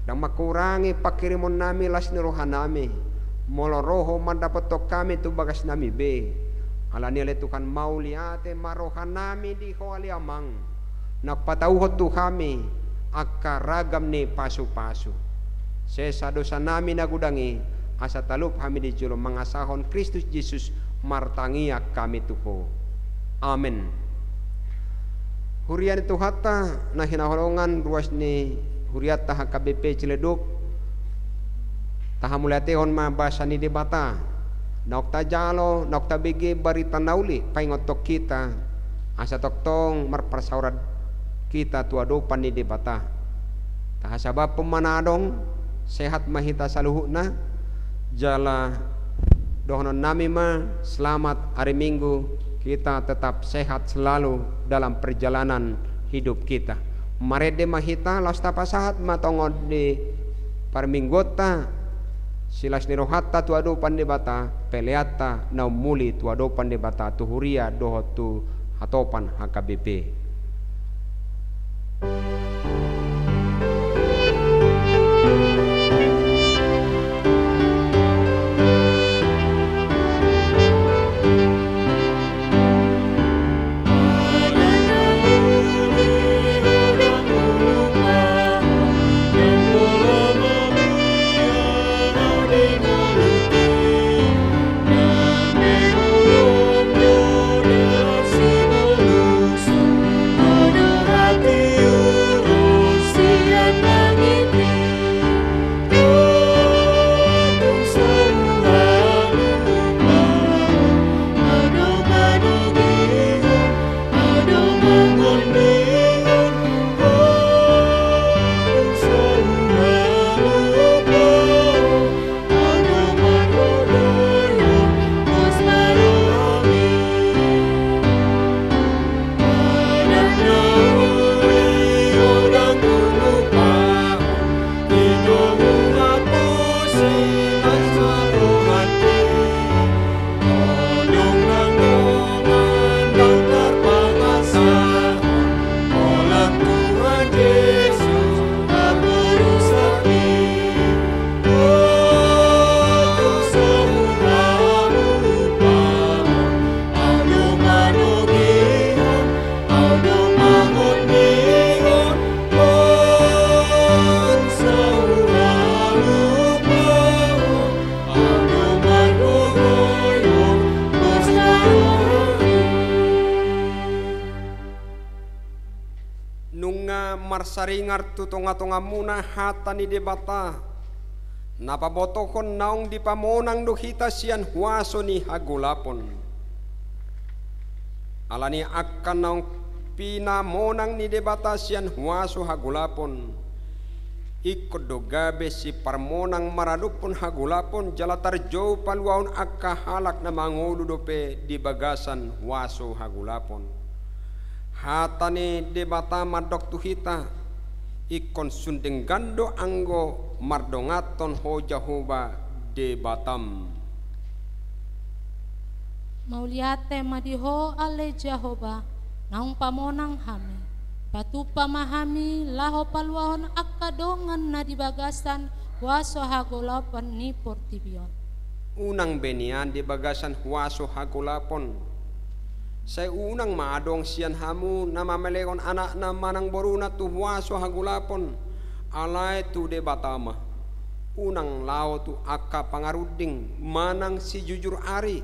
Dang makurangi pakirimon nami las ni rohan nami. Moloroho mandapotok kami tu bagas nami be. Alani letukan mauliate marohan nami di hoali amang. Napatauhot tu kami akaragam ni pasu-pasu. Sesa dosa nami nagudangi asa talup kami di julom mangasahon Kristus Yesus martangia kami tuho. Amin. Hurian itu hatta na hinaholongan ruas ni huriat taha KBP Ciledug taha mulatehon ma basa ni debata nokta jalo nokta bege barita nauli paingotok kita asa toktong marparsaurat kita tuadopan ni debata taha sabab pemanadong sehat mahita saluhuna jala dohonon nami ma selamat hari Minggu. Kita tetap sehat selalu dalam perjalanan hidup kita. Marede mahita lasta pasahat matongod di parminggota silas nirohatta tuado pandebata peleata naumuli tuado pandebata tuhuria dohotu hatopan HKBP. taringar tutunga-tunga muna hatani debata napabotokon naong di pamonang duhita siyan huaso ni hagulapon alani akan naong pinamonang ni debata siyan huaso hagulapon ikut dogabe si parmonang maradupon hagulapon jalatar jauh paluaon akka halak na mangulu dope di bagasan huaso hagulapon hatani debata madok tuhita ikon sundeng gando anggo mardongaton ho Jahoba debatam mauliate madiho ale Jahoba naung pamonang hami batu pamahami laho paluahon akadongan na di bagasan huaso hagulapan ni Portibion unang benian di bagasan huaso hagulapon saya unang maadong siyan hamu nama melekon anak na manang boruna tu huaso hagulapon alay tu debatama unang lao tu akka pangaruding manang si jujur ari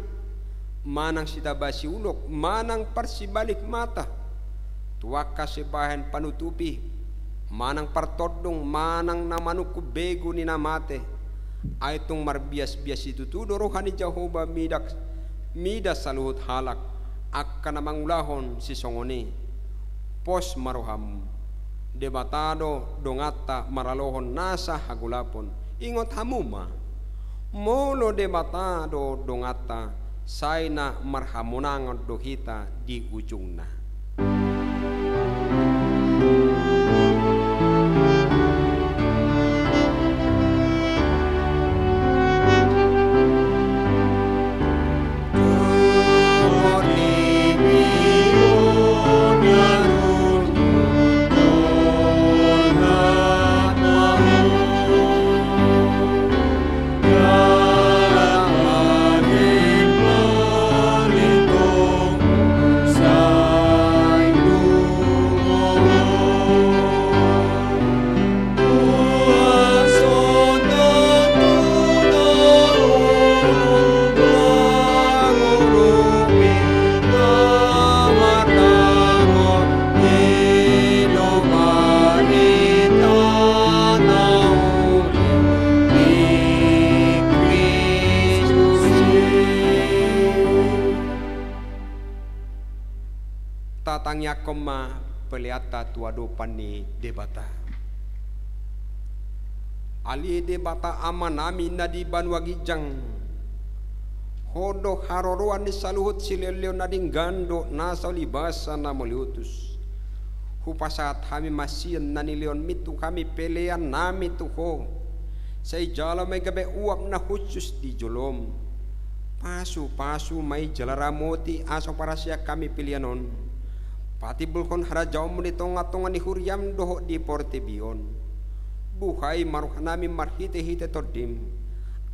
manang si tabasi ulok manang parsibalik mata tuaka si bahan panutupi manang partodong manang namanuku bego ni namate ay tung marbias-bias itu tu dorohani Jahoba midas saluhut halak akka namang ulahon si songoni pos maroham debatado dongata maralohon nasa hagulapon ingot hamuma molo debatado dongata sayna marhamonangon dohita di ujungna tatangnya koma peliata tuado pani debata ali debata amanami nadi banwagijang hodo haroroan ni saluhut sileleo nading gando nasa libasa na moliutus hupasat kami masian nanilion mitu kami pelean nami tuho say jala may gabe uap na khusus di jolom pasu may jalaramoti aso para siya kami pilianon pati bulkon harajaw mo nitong atongan ni Huriam doho di Portibion buhay maruh nami marhite-hite tordim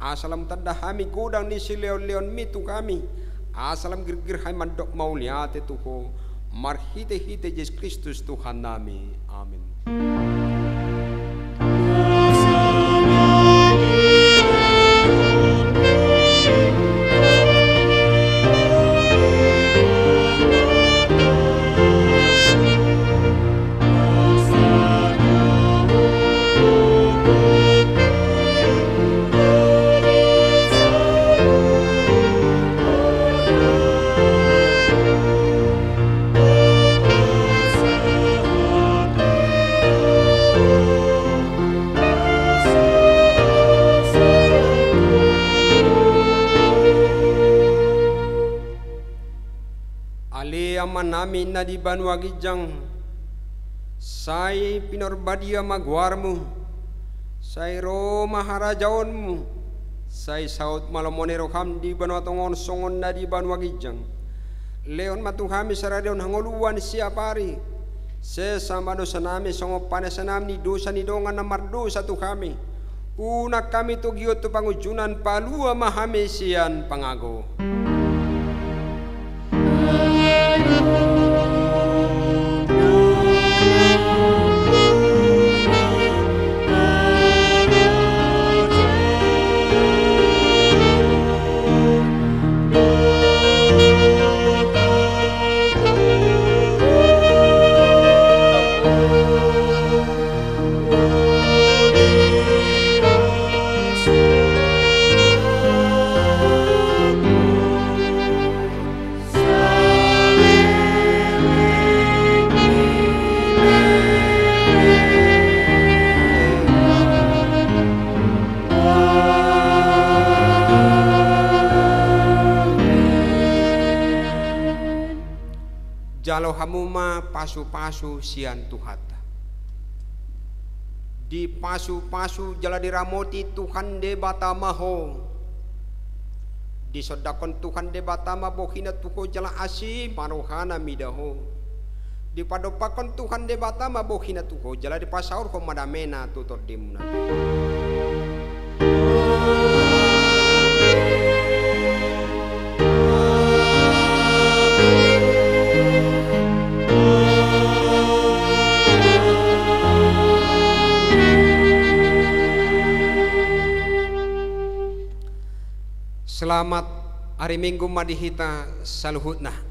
asalam tanda hami gudang ni si leon mitu kami asalam girgir hay mandok mauliate tuho marhite-hite Yesus Kristus Tuhan nami amin. Namin na di banwagijang say pinorbadia magwarmu say Roma harajaonmu say saut malamonero kam di banwatongon songon na di banwagijang leon matuhami saradion hangoluan siapari se sama dosa nami songo panesanam ni dosa ni dongan na mardosa tu kami una kami tu giot tu pangujunan palua mahami sian pangago jalo hamuma pasu-pasu sian tuhata. Di pasu-pasu jala diramoti Tuhan de batamaho. Di sodakon Tuhan de batama bohina tuho jala asi marohana midaho. Di padopakon Tuhan de batama bohina tuho jala di pasaur ko madamena tutor dimuna. Selamat hari Minggu madihita saluhutna.